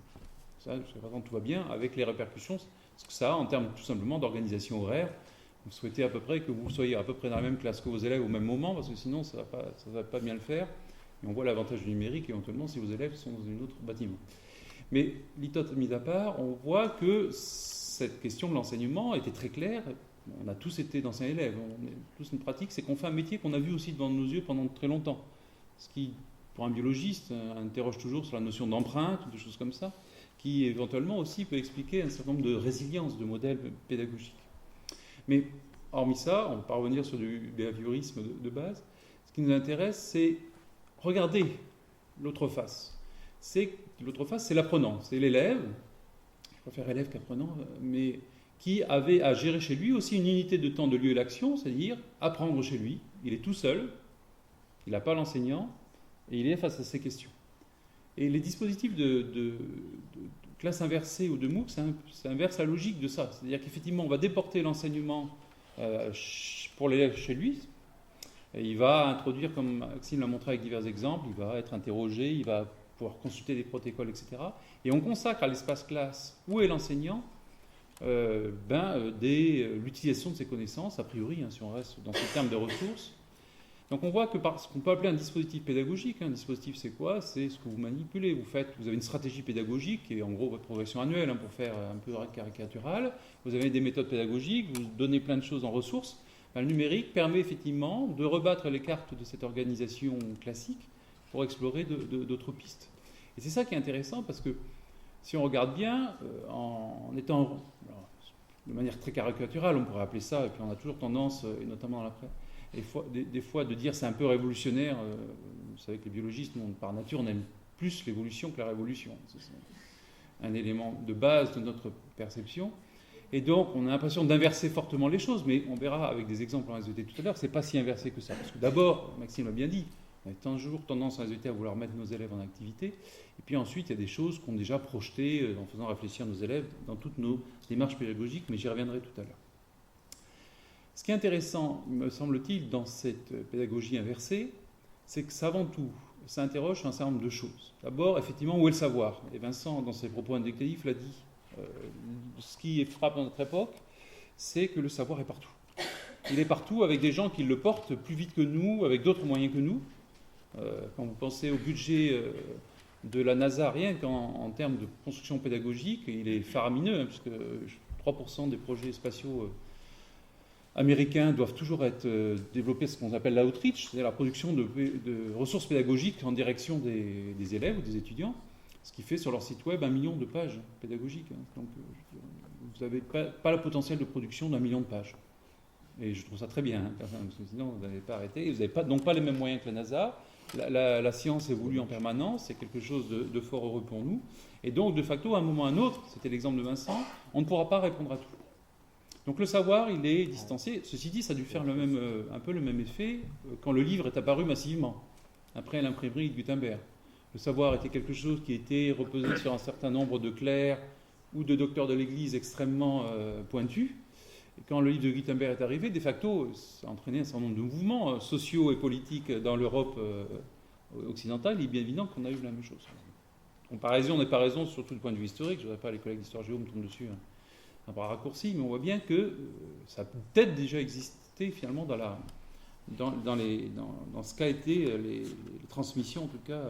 Ça, jusqu'à présent, tout va bien, avec les répercussions, ce que ça a en termes tout simplement d'organisation horaire. Vous souhaitez à peu près que vous soyez à peu près dans la même classe que vos élèves au même moment, parce que sinon, ça ne va pas bien le faire. Et on voit l'avantage du numérique, éventuellement, si vos élèves sont dans un autre bâtiment. Mais litote mis à part, on voit que cette question de l'enseignement était très claire. On a tous été d'anciens élèves, on est tous une pratique, c'est qu'on fait un métier qu'on a vu aussi devant nos yeux pendant très longtemps. Ce qui, pour un biologiste, interroge toujours sur la notion d'empreinte, ou des choses comme ça, qui éventuellement aussi peut expliquer un certain nombre de résiliences de modèles pédagogiques. Mais hormis ça, on va pas revenir sur du behaviorisme de base. Ce qui nous intéresse, c'est regarder l'autre face. L'autre face, c'est l'apprenant, c'est l'élève, je préfère élève qu'apprenant, mais qui avait à gérer chez lui aussi une unité de temps, de lieu et d'action, c'est-à-dire apprendre chez lui. Il est tout seul, il n'a pas l'enseignant, et il est face à ces questions. Et les dispositifs de classe inversée ou de MOOC, ça inverse la logique de ça. C'est-à-dire qu'effectivement, on va déporter l'enseignement pour l'élève chez lui. Et il va introduire, comme Maxime l'a montré avec divers exemples, il va être interrogé, il va pouvoir consulter des protocoles, etc. Et on consacre à l'espace classe où est l'enseignant l'utilisation de ses connaissances, a priori, si on reste dans ce terme de ressources, Donc on voit que ce qu'on peut appeler un dispositif pédagogique, un dispositif c'est quoi? C'est ce que vous manipulez, vous avez une stratégie pédagogique qui est en gros votre progression annuelle, pour faire un peu caricatural, vous avez des méthodes pédagogiques, vous donnez plein de choses en ressources. Le numérique permet effectivement de rebattre les cartes de cette organisation classique pour explorer d'autres pistes. Et c'est ça qui est intéressant parce que si on regarde bien, en étant, de manière très caricaturale, on pourrait appeler ça, et puis on a toujours tendance, et notamment dans l'après, des fois de dire c'est un peu révolutionnaire. Vous savez que les biologistes, par nature, on aime plus l'évolution que la révolution. C'est un élément de base de notre perception. Et donc, on a l'impression d'inverser fortement les choses, mais on verra avec des exemples en SVT tout à l'heure, c'est pas si inversé que ça. Parce que d'abord, Maxime l'a bien dit, on a toujours tendance en SVT à vouloir mettre nos élèves en activité. Et puis ensuite, il y a des choses qu'on a déjà projetées en faisant réfléchir nos élèves dans toutes nos démarches pédagogiques, mais j'y reviendrai tout à l'heure. Ce qui est intéressant, me semble-t-il, dans cette pédagogie inversée, c'est que ça, avant tout, ça interroge sur un certain nombre de choses. D'abord, effectivement, où est le savoir? Et Vincent, dans ses propos indicatifs, l'a dit. Ce qui frappe dans notre époque, c'est que le savoir est partout. Il est partout avec des gens qui le portent plus vite que nous, avec d'autres moyens que nous. Quand vous pensez au budget de la NASA, rien qu'en termes de construction pédagogique, il est faramineux, puisque 3% des projets spatiaux américains doivent toujours être développés, ce qu'on appelle l'outreach, c'est-à-dire la production de ressources pédagogiques en direction des élèves ou des étudiants, ce qui fait sur leur site web 1 million de pages pédagogiques. Donc vous n'avez pas le potentiel de production d'1 million de pages. Et je trouve ça très bien, parce que sinon vous n'allez pas arrêter. Vous n'avez donc pas les mêmes moyens que la NASA. La science évolue en permanence, c'est quelque chose de fort heureux pour nous. Et donc, de facto, à un moment ou à un autre, c'était l'exemple de Vincent, on ne pourra pas répondre à tout. Donc le savoir, il est distancé. Ceci dit, ça a dû faire un peu le même effet quand le livre est apparu massivement, après l'imprimerie de Gutenberg. Le savoir était quelque chose qui était reposé sur un certain nombre de clercs ou de docteurs de l'Église extrêmement pointus. Et quand le livre de Gutenberg est arrivé, de facto, ça a entraîné un certain nombre de mouvements sociaux et politiques dans l'Europe occidentale. Il est bien évident qu'on a eu la même chose. Comparaison n'est pas raison, surtout du point de vue historique. Je ne voudrais pas les collègues d'histoire géo me tombent dessus un bras raccourci, mais on voit bien que ça a peut-être déjà existé finalement dans ce qu'a été les transmissions, en tout cas,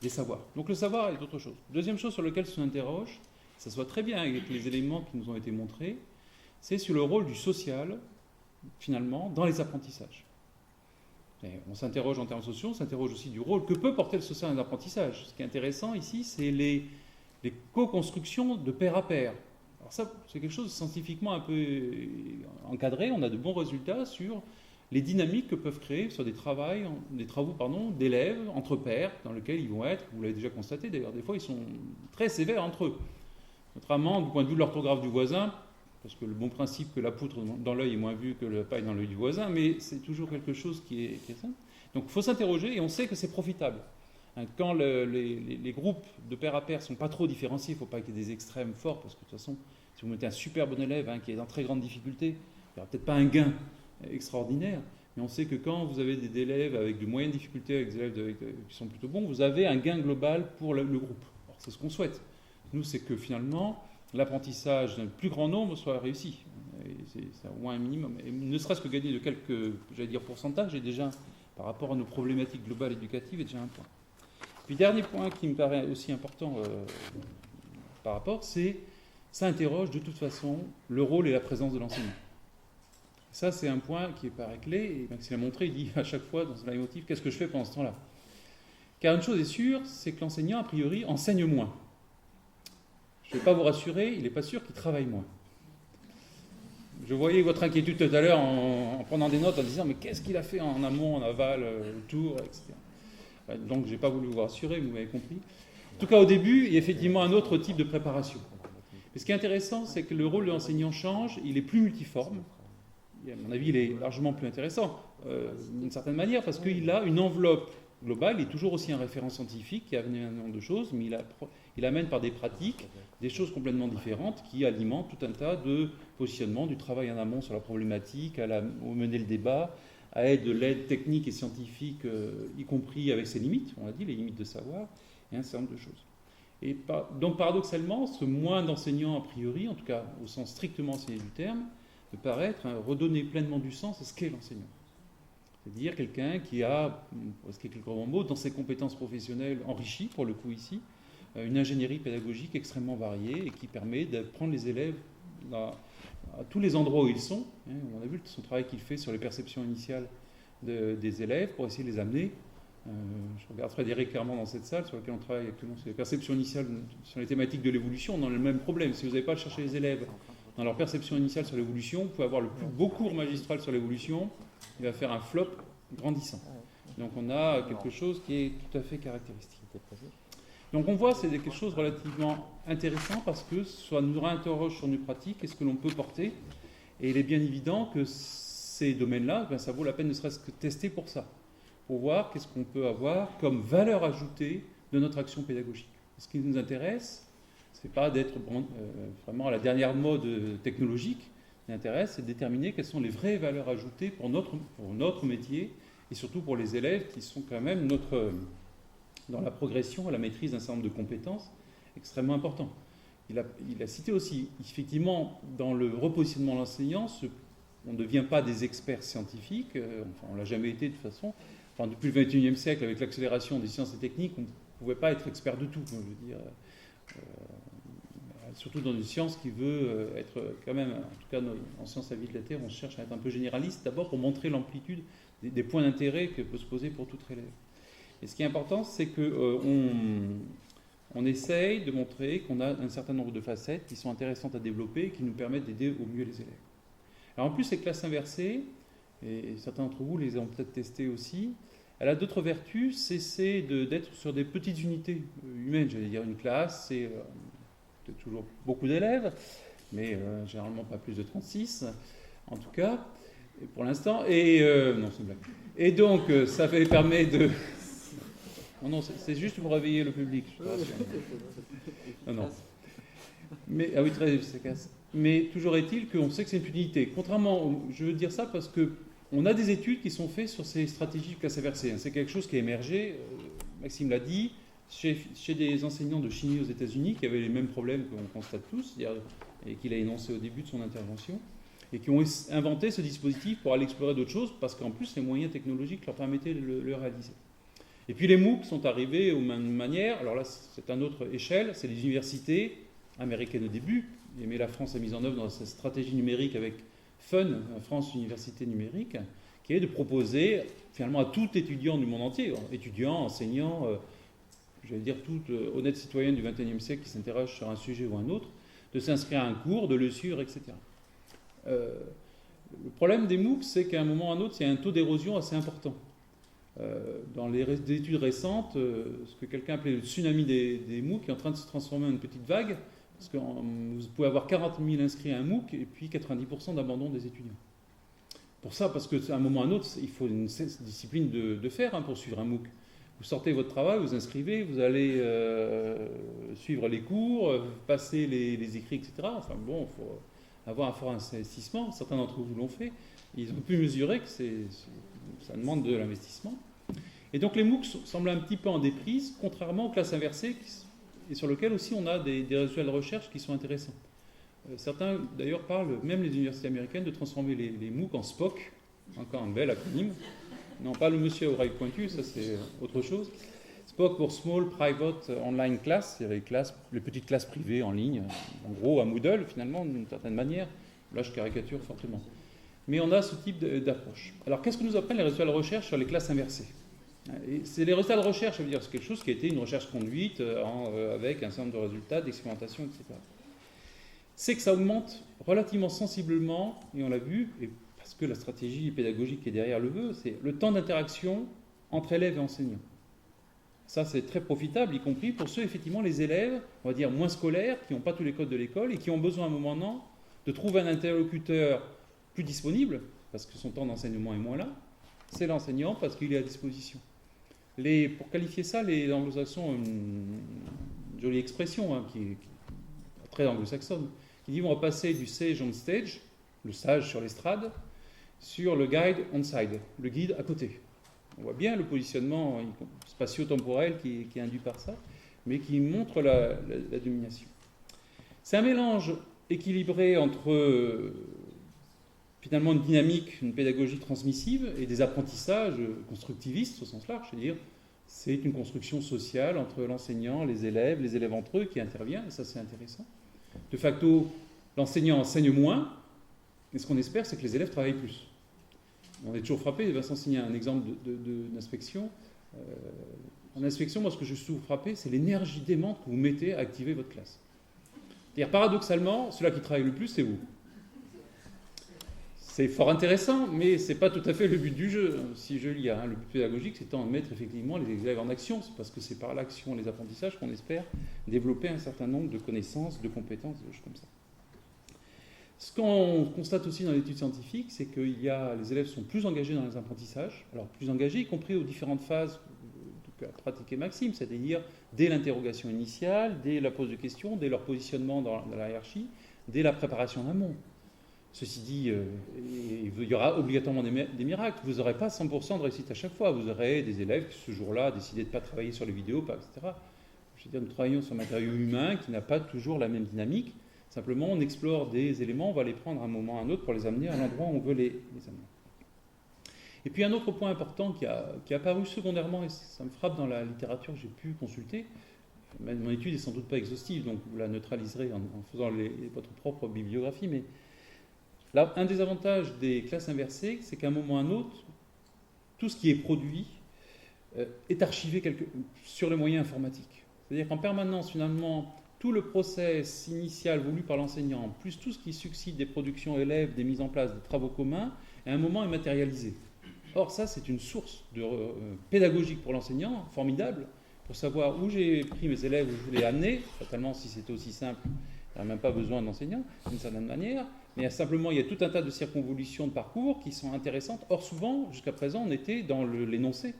des savoirs. Donc le savoir est autre chose. Deuxième chose sur laquelle on s'interroge, ça se voit très bien avec les éléments qui nous ont été montrés, c'est sur le rôle du social, finalement, dans les apprentissages. Et on s'interroge en termes sociaux, on s'interroge aussi du rôle que peut porter le social dans l'apprentissage. Ce qui est intéressant ici, c'est les co-constructions de pair à pair. Alors ça, c'est quelque chose de scientifiquement un peu encadré. On a de bons résultats sur les dynamiques que peuvent créer sur des travaux d'élèves entre pairs, dans lesquels ils vont être, vous l'avez déjà constaté d'ailleurs, des fois ils sont très sévères entre eux. Notamment du point de vue de l'orthographe du voisin, parce que le bon principe que la poutre dans l'œil est moins vue que la paille dans l'œil du voisin, mais c'est toujours quelque chose qui est ça. Donc il faut s'interroger et on sait que c'est profitable. Quand les groupes de pair à pair ne sont pas trop différenciés, il ne faut pas qu'il y ait des extrêmes forts, parce que de toute façon, si vous mettez un super bon élève qui est dans très grande difficulté, il n'y aura peut-être pas un gain extraordinaire, mais on sait que quand vous avez des élèves avec de moyennes difficultés, avec des élèves qui sont plutôt bons, vous avez un gain global pour le groupe. Alors, c'est ce qu'on souhaite. Nous, c'est que finalement, l'apprentissage d'un plus grand nombre soit réussi. Et c'est au moins un minimum. Et ne serait-ce que gagner de quelques, pourcentages, est déjà, par rapport à nos problématiques globales éducatives, est déjà un point. Puis, dernier point qui me paraît aussi important par rapport, c'est ça interroge de toute façon le rôle et la présence de l'enseignant. Ça, c'est un point qui paraît clé, et Maxime l'a montré, il dit à chaque fois dans ce leitmotiv, qu'est-ce que je fais pendant ce temps-là? Car une chose est sûre, c'est que l'enseignant, a priori, enseigne moins. Je ne vais pas vous rassurer, il n'est pas sûr qu'il travaille moins. Je voyais votre inquiétude tout à l'heure en prenant des notes, en disant, mais qu'est-ce qu'il a fait en amont, en aval, autour, etc. Donc, je n'ai pas voulu vous rassurer, vous m'avez compris. En tout cas, au début, il y a effectivement un autre type de préparation. Mais ce qui est intéressant, c'est que le rôle de l'enseignant change, il est plus multiforme. À mon avis, il est largement plus intéressant, d'une certaine manière, parce qu'il a une enveloppe globale, il est toujours aussi un référent scientifique qui a amené un nombre de choses, mais il amène par des pratiques des choses complètement différentes qui alimentent tout un tas de positionnements, du travail en amont sur la problématique, à mener le débat, à être de l'aide technique et scientifique, y compris avec ses limites, on l'a dit, les limites de savoir, et un certain nombre de choses. Et donc paradoxalement, ce moins d'enseignants a priori, en tout cas au sens strictement enseigné du terme, peut paraître redonner pleinement du sens à ce qu'est l'enseignant. C'est-à-dire quelqu'un qui a, pour ce qui est quelques grands mots, dans ses compétences professionnelles enrichies, pour le coup ici, une ingénierie pédagogique extrêmement variée et qui permet de prendre les élèves à tous les endroits où ils sont. On a vu son travail qu'il fait sur les perceptions initiales des élèves pour essayer de les amener. Je regarde Frédéric clairement dans cette salle sur laquelle on travaille actuellement sur les perceptions initiales, sur les thématiques de l'évolution. On a le même problème. Si vous n'avez pas à chercher les élèves dans leur perception initiale sur l'évolution, vous pouvez avoir le plus beau cours magistral sur l'évolution, il va faire un flop grandissant. Donc on a quelque chose qui est tout à fait caractéristique. Donc on voit c'est quelque chose de relativement intéressant parce que ça nous réinterroge sur nos pratiques et ce que l'on peut porter. Et il est bien évident que ces domaines-là, ça vaut la peine ne serait-ce que tester pour ça, pour voir qu'est-ce qu'on peut avoir comme valeur ajoutée de notre action pédagogique. Ce qui nous intéresse, ce n'est pas d'être vraiment à la dernière mode technologique. Ce qui nous intéresse, c'est de déterminer quelles sont les vraies valeurs ajoutées pour notre métier et surtout pour les élèves qui sont quand même dans la progression, à la maîtrise d'un certain nombre de compétences extrêmement importants. Il a cité aussi, effectivement, dans le repositionnement de l'enseignant, on ne devient pas des experts scientifiques, on ne l'a jamais été de toute façon. Depuis le XXIe siècle, avec l'accélération des sciences et techniques, on ne pouvait pas être expert de tout. Je veux dire, surtout dans une science qui veut être quand même, en tout cas en sciences à vie de la Terre, on cherche à être un peu généraliste, d'abord pour montrer l'amplitude des points d'intérêt que peut se poser pour tout élève. Et ce qui est important, c'est qu'on essaye de montrer qu'on a un certain nombre de facettes qui sont intéressantes à développer et qui nous permettent d'aider au mieux les élèves. Alors en plus, ces classes inversées, et certains d'entre vous les ont peut-être testées aussi, elle a d'autres vertus, c'est d'être sur des petites unités humaines. J'allais dire une classe, c'est peut-être toujours beaucoup d'élèves, mais généralement pas plus de 36, en tout cas, pour l'instant. Et non, c'est une blague. Et donc, ça permet de... Non, c'est juste pour réveiller le public. Non. Mais, ah oui, très efficace. Mais toujours est-il qu'on sait que c'est une unité. Contrairement, je veux dire ça parce qu'on a des études qui sont faites sur ces stratégies de classe inversée. C'est quelque chose qui a émergé, Maxime l'a dit, chez des enseignants de chimie aux États-Unis qui avaient les mêmes problèmes qu'on constate tous, et qu'il a énoncé au début de son intervention, et qui ont inventé ce dispositif pour aller explorer d'autres choses, parce qu'en plus, les moyens technologiques leur permettaient de le réaliser. Et puis les MOOC sont arrivés aux mêmes manières. Alors là, c'est à une autre échelle. C'est les universités américaines au début, mais la France a mis en œuvre dans sa stratégie numérique avec FUN, France Université Numérique, qui est de proposer finalement à tout étudiant du monde entier, étudiant, enseignant, j'allais dire tout honnête citoyen du XXIe siècle qui s'interroge sur un sujet ou un autre, de s'inscrire à un cours, de le suivre, etc. Le problème des MOOC, c'est qu'à un moment ou à un autre, il y a un taux d'érosion assez important. Dans les études récentes, ce que quelqu'un appelait le tsunami des MOOC est en train de se transformer en une petite vague, parce que vous pouvez avoir 40 000 inscrits à un MOOC et puis 90% d'abandon des étudiants. Pour ça, parce qu'à un moment ou à un autre, il faut une discipline de faire pour suivre un MOOC. Vous sortez votre travail, vous inscrivez, vous allez suivre les cours, passer les écrits, etc. Enfin bon, il faut avoir un fort investissement. Certains d'entre vous l'ont fait. Ils ont pu mesurer que ça demande de l'investissement. Et donc les MOOC semblent un petit peu en déprise, contrairement aux classes inversées, et sur lesquelles aussi on a des résultats de recherche qui sont intéressants. Certains d'ailleurs parlent, même les universités américaines, de transformer les MOOC en SPOC, encore un bel acronyme. Non, pas le monsieur à oreille pointue, ça c'est autre chose. SPOC pour Small Private Online Class, c'est les petites classes privées en ligne, en gros à Moodle finalement, d'une certaine manière. Là je caricature fortement. Mais on a ce type d'approche. Alors qu'est-ce que nous apprennent les résultats de recherche sur les classes inversées ? Et c'est les résultats de recherche, ça veut dire c'est quelque chose qui a été une recherche conduite avec un certain nombre de résultats, d'expérimentation, etc. C'est que ça augmente relativement sensiblement, et on l'a vu, et parce que la stratégie pédagogique qui est derrière le veut, c'est le temps d'interaction entre élèves et enseignants. Ça, c'est très profitable, y compris pour ceux, effectivement, les élèves, on va dire, moins scolaires, qui n'ont pas tous les codes de l'école et qui ont besoin à un moment donné de trouver un interlocuteur plus disponible, parce que son temps d'enseignement est moins là, c'est l'enseignant parce qu'il est à disposition. Pour qualifier ça, les anglo-saxons ont une jolie expression qui est très anglo-saxonne, qui dit on va passer du sage on stage, le sage sur l'estrade, sur le guide on side, le guide à côté. On voit bien le positionnement spatio-temporel qui est induit par ça, mais qui montre la domination. C'est un mélange équilibré entre finalement une dynamique, une pédagogie transmissive et des apprentissages constructivistes au sens large, c'est-à-dire c'est une construction sociale entre l'enseignant, les élèves entre eux qui interviennent, et ça c'est intéressant. De facto, l'enseignant enseigne moins, et ce qu'on espère, c'est que les élèves travaillent plus. On est toujours frappé, Vincent signait un exemple d'inspection. En inspection, moi ce que je suis toujours frappé, c'est l'énergie démente que vous mettez à activer votre classe. C'est-à-dire paradoxalement, celui qui travaille le plus, c'est vous. C'est fort intéressant, mais ce n'est pas tout à fait le but du jeu. Si je lis, le but pédagogique, c'est de mettre effectivement les élèves en action. C'est parce que c'est par l'action, les apprentissages, qu'on espère développer un certain nombre de connaissances, de compétences, de choses comme ça. Ce qu'on constate aussi dans l'étude scientifique, c'est que les élèves sont plus engagés dans les apprentissages, alors plus engagés, y compris aux différentes phases qu'a pratiqué Maxime, c'est-à-dire dès l'interrogation initiale, dès la pose de questions, dès leur positionnement dans la hiérarchie, dès la préparation en amont. Ceci dit, il y aura obligatoirement des miracles. Vous n'aurez pas 100% de réussite à chaque fois. Vous aurez des élèves qui, ce jour-là, décidé de ne pas travailler sur les vidéos, etc. Je veux dire, nous travaillons sur un matériau humain qui n'a pas toujours la même dynamique. Simplement, on explore des éléments, on va les prendre à un moment ou à un autre pour les amener à l'endroit où on veut les amener. Et puis un autre point important qui est apparu secondairement, et ça me frappe dans la littérature que j'ai pu consulter, mon étude n'est sans doute pas exhaustive, donc vous la neutraliserez en faisant votre propre bibliographie, mais là, un des avantages des classes inversées, c'est qu'à un moment ou à un autre, tout ce qui est produit est archivé sur les moyens informatiques. C'est-à-dire qu'en permanence, finalement, tout le process initial voulu par l'enseignant, plus tout ce qui succède des productions élèves, des mises en place, des travaux communs, à un moment est matérialisé. Or, ça, c'est une source pédagogique pour l'enseignant, formidable, pour savoir où j'ai pris mes élèves, où je voulais amener. Fatalement, si c'était aussi simple, il n'y a même pas besoin d'enseignant, d'une certaine manière. Mais simplement, il y a tout un tas de circonvolutions de parcours qui sont intéressantes. Or, souvent, jusqu'à présent, on était dans l'énoncé,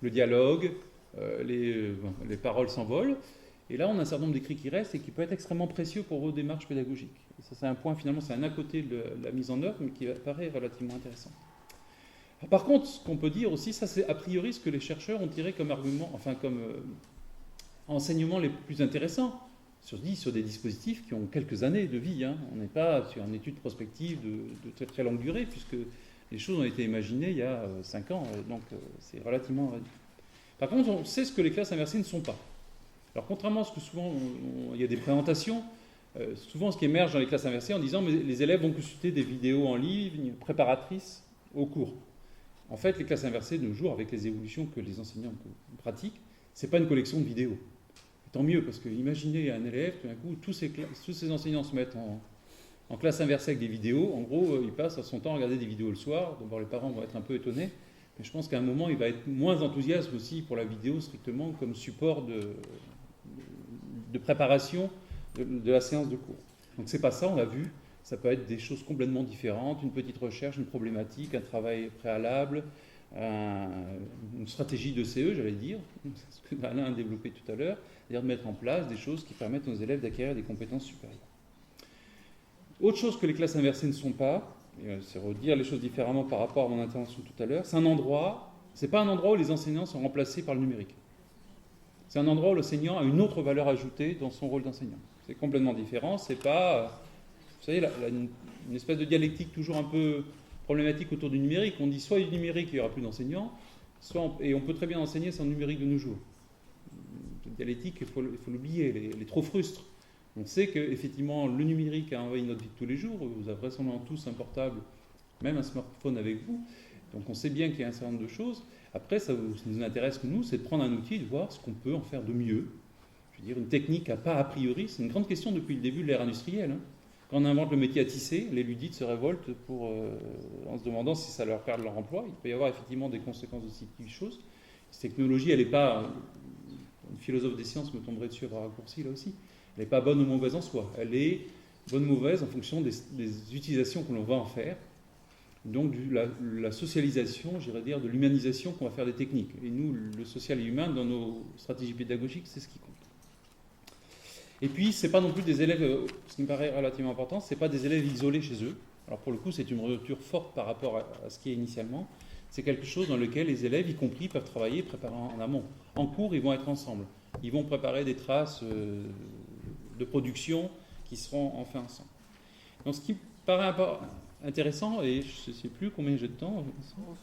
le dialogue, les paroles s'envolent. Et là, on a un certain nombre d'écrits qui restent et qui peut être extrêmement précieux pour vos démarches pédagogiques. Et ça, c'est un point, finalement, c'est un à côté de la mise en œuvre, mais qui paraît relativement intéressant. Alors, par contre, ce qu'on peut dire aussi, ça, c'est a priori ce que les chercheurs ont tiré comme argument, enfin, comme enseignement les plus intéressants, sur des dispositifs qui ont quelques années de vie. On n'est pas sur une étude prospective de très très longue durée, puisque les choses ont été imaginées il y a 5 ans, donc c'est relativement réduit. Par contre, on sait ce que les classes inversées ne sont pas. Alors, contrairement à ce que souvent, il y a des présentations, souvent ce qui émerge dans les classes inversées en disant mais les élèves vont consulter des vidéos en ligne préparatrices au cours. En fait, les classes inversées de nos jours, avec les évolutions que les enseignants pratiquent, ce n'est pas une collection de vidéos. Tant mieux, parce que imaginez un élève, tout d'un coup, tous ces enseignants se mettent en classe inversée avec des vidéos. En gros, il passe son temps à regarder des vidéos le soir. D'abord, les parents vont être un peu étonnés. Mais je pense qu'à un moment, il va être moins enthousiaste aussi pour la vidéo, strictement comme support de préparation de la séance de cours. Donc, c'est pas ça, on l'a vu. Ça peut être des choses complètement différentes, une petite recherche, une problématique, un travail préalable, une stratégie de CE, j'allais dire, ce que Alain a développé tout à l'heure, c'est-à-dire de mettre en place des choses qui permettent aux élèves d'acquérir des compétences supérieures. Autre chose que les classes inversées ne sont pas, c'est redire les choses différemment par rapport à mon intervention tout à l'heure, c'est pas un endroit où les enseignants sont remplacés par le numérique. C'est un endroit où l'enseignant a une autre valeur ajoutée dans son rôle d'enseignant. C'est complètement différent, c'est pas... Vous savez, une espèce de dialectique toujours un peu problématique autour du numérique. On dit soit il y a du numérique, il n'y aura plus d'enseignants, et on peut très bien enseigner sans numérique de nos jours. Cette dialectique, il faut l'oublier, elle est trop frustre. On sait qu'effectivement, le numérique a envahi notre vie de tous les jours. Vous avez vraisemblablement tous un portable, même un smartphone avec vous. Donc on sait bien qu'il y a un certain nombre de choses. Après, ce qui nous intéresse, nous, c'est de prendre un outil et de voir ce qu'on peut en faire de mieux. Je veux dire, une technique à pas a priori, c'est une grande question depuis le début de l'ère industrielle. Quand on invente le métier à tisser, les ludites se révoltent en se demandant si ça leur perd leur emploi. Il peut y avoir effectivement des conséquences de ces petites choses. Cette technologie, elle n'est pas... Une philosophe des sciences me tomberait dessus à raccourci là aussi. Elle n'est pas bonne ou mauvaise en soi. Elle est bonne ou mauvaise en fonction des utilisations que l'on va en faire. Donc la socialisation, j'irais dire, de l'humanisation qu'on va faire des techniques. Et nous, le social et humain, dans nos stratégies pédagogiques, c'est ce qui compte. Et puis, ce n'est pas non plus des élèves, ce qui me paraît relativement important, ce n'est pas des élèves isolés chez eux. Alors pour le coup, c'est une rupture forte par rapport à ce qui est initialement. C'est quelque chose dans lequel les élèves, y compris, peuvent travailler, préparer en amont. En cours, ils vont être ensemble. Ils vont préparer des traces de production qui seront enfin ensemble. Donc ce qui me paraît intéressant et je ne sais plus combien j'ai de temps.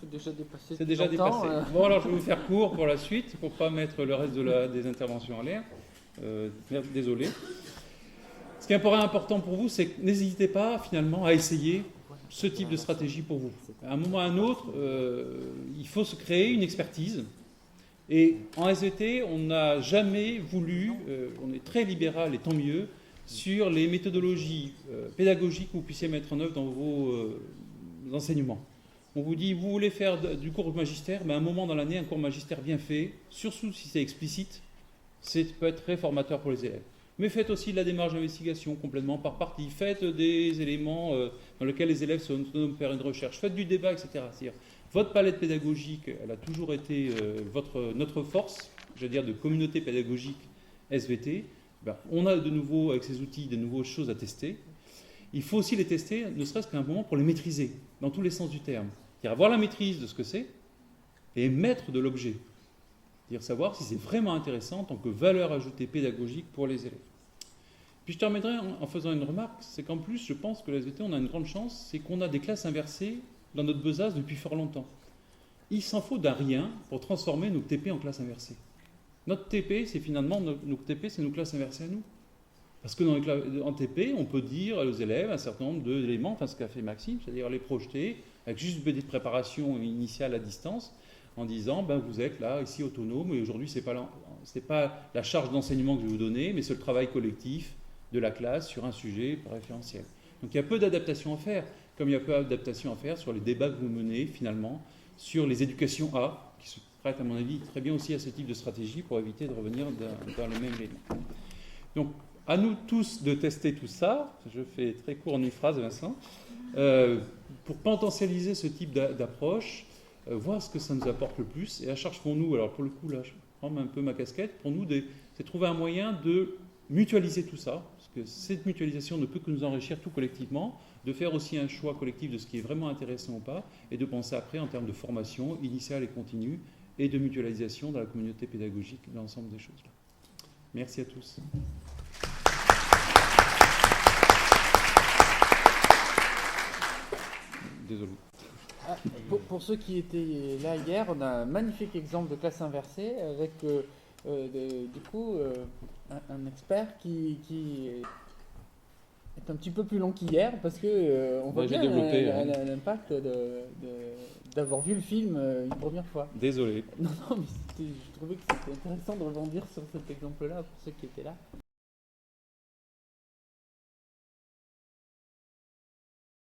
C'est déjà dépassé. C'est déjà longtemps, dépassé. Bon, alors je vais vous faire court pour la suite, pour ne pas mettre le reste des interventions en l'air. Désolé. Ce qui est important pour vous, c'est que n'hésitez pas finalement à essayer ce type de stratégie pour vous. À un moment ou à un autre, il faut se créer une expertise. Et en SVT, on n'a jamais voulu, on est très libéral et tant mieux, sur les méthodologies pédagogiques que vous puissiez mettre en œuvre dans vos enseignements. On vous dit, vous voulez faire du cours magistère, mais à un moment dans l'année, un cours magistère bien fait, surtout si c'est explicite, peut être très formateur pour les élèves. Mais faites aussi de la démarche d'investigation complètement par partie. Faites des éléments dans lesquels les élèves sont autonomes faire une recherche. Faites du débat, etc. C'est-à-dire, votre palette pédagogique, elle a toujours été notre force, je veux dire, de communauté pédagogique SVT. Ben, on a de nouveau, avec ces outils, de nouvelles choses à tester. Il faut aussi les tester, ne serait-ce qu'à un moment, pour les maîtriser, dans tous les sens du terme. C'est-à-dire avoir la maîtrise de ce que c'est et maître de l'objet. C'est-à-dire savoir si c'est vraiment intéressant en tant que valeur ajoutée pédagogique pour les élèves. Puis je terminerai en faisant une remarque, c'est qu'en plus, je pense que la SVT, on a une grande chance, c'est qu'on a des classes inversées dans notre besace depuis fort longtemps. Il s'en faut d'un rien pour transformer nos TP en classes inversées. Notre TP, c'est finalement, nos TP, c'est nos classes inversées à nous. Parce que en TP, on peut dire aux élèves un certain nombre d'éléments, enfin ce qu'a fait Maxime, c'est-à-dire les projeter avec juste des préparations initiales à distance, en disant, ben, vous êtes là, ici, autonome, et aujourd'hui, ce n'est pas la charge d'enseignement que je vais vous donner, mais c'est le travail collectif de la classe sur un sujet référentiel. Donc il y a peu d'adaptations à faire, comme il y a peu d'adaptations à faire sur les débats que vous menez, finalement, sur les éducations A, qui se prêtent, à mon avis, très bien aussi à ce type de stratégie pour éviter de revenir dans les mêmes éléments. Donc, à nous tous de tester tout ça, je fais très court en une phrase, Vincent, pour potentialiser ce type d'approche, voir ce que ça nous apporte le plus, et à charge pour nous, alors pour le coup, là, je prends un peu ma casquette, pour nous, c'est trouver un moyen de mutualiser tout ça, parce que cette mutualisation ne peut que nous enrichir tout collectivement, de faire aussi un choix collectif de ce qui est vraiment intéressant ou pas, et de penser après en termes de formation initiale et continue, et de mutualisation dans la communauté pédagogique, l'ensemble des choses. Merci à tous. Désolé. Pour ceux qui étaient là hier, on a un magnifique exemple de classe inversée avec du coup un expert qui est un petit peu plus long qu'hier parce que on voit bien l'impact d'avoir vu le film une première fois. Désolé. Non, mais je trouvais que c'était intéressant de rebondir sur cet exemple-là pour ceux qui étaient là.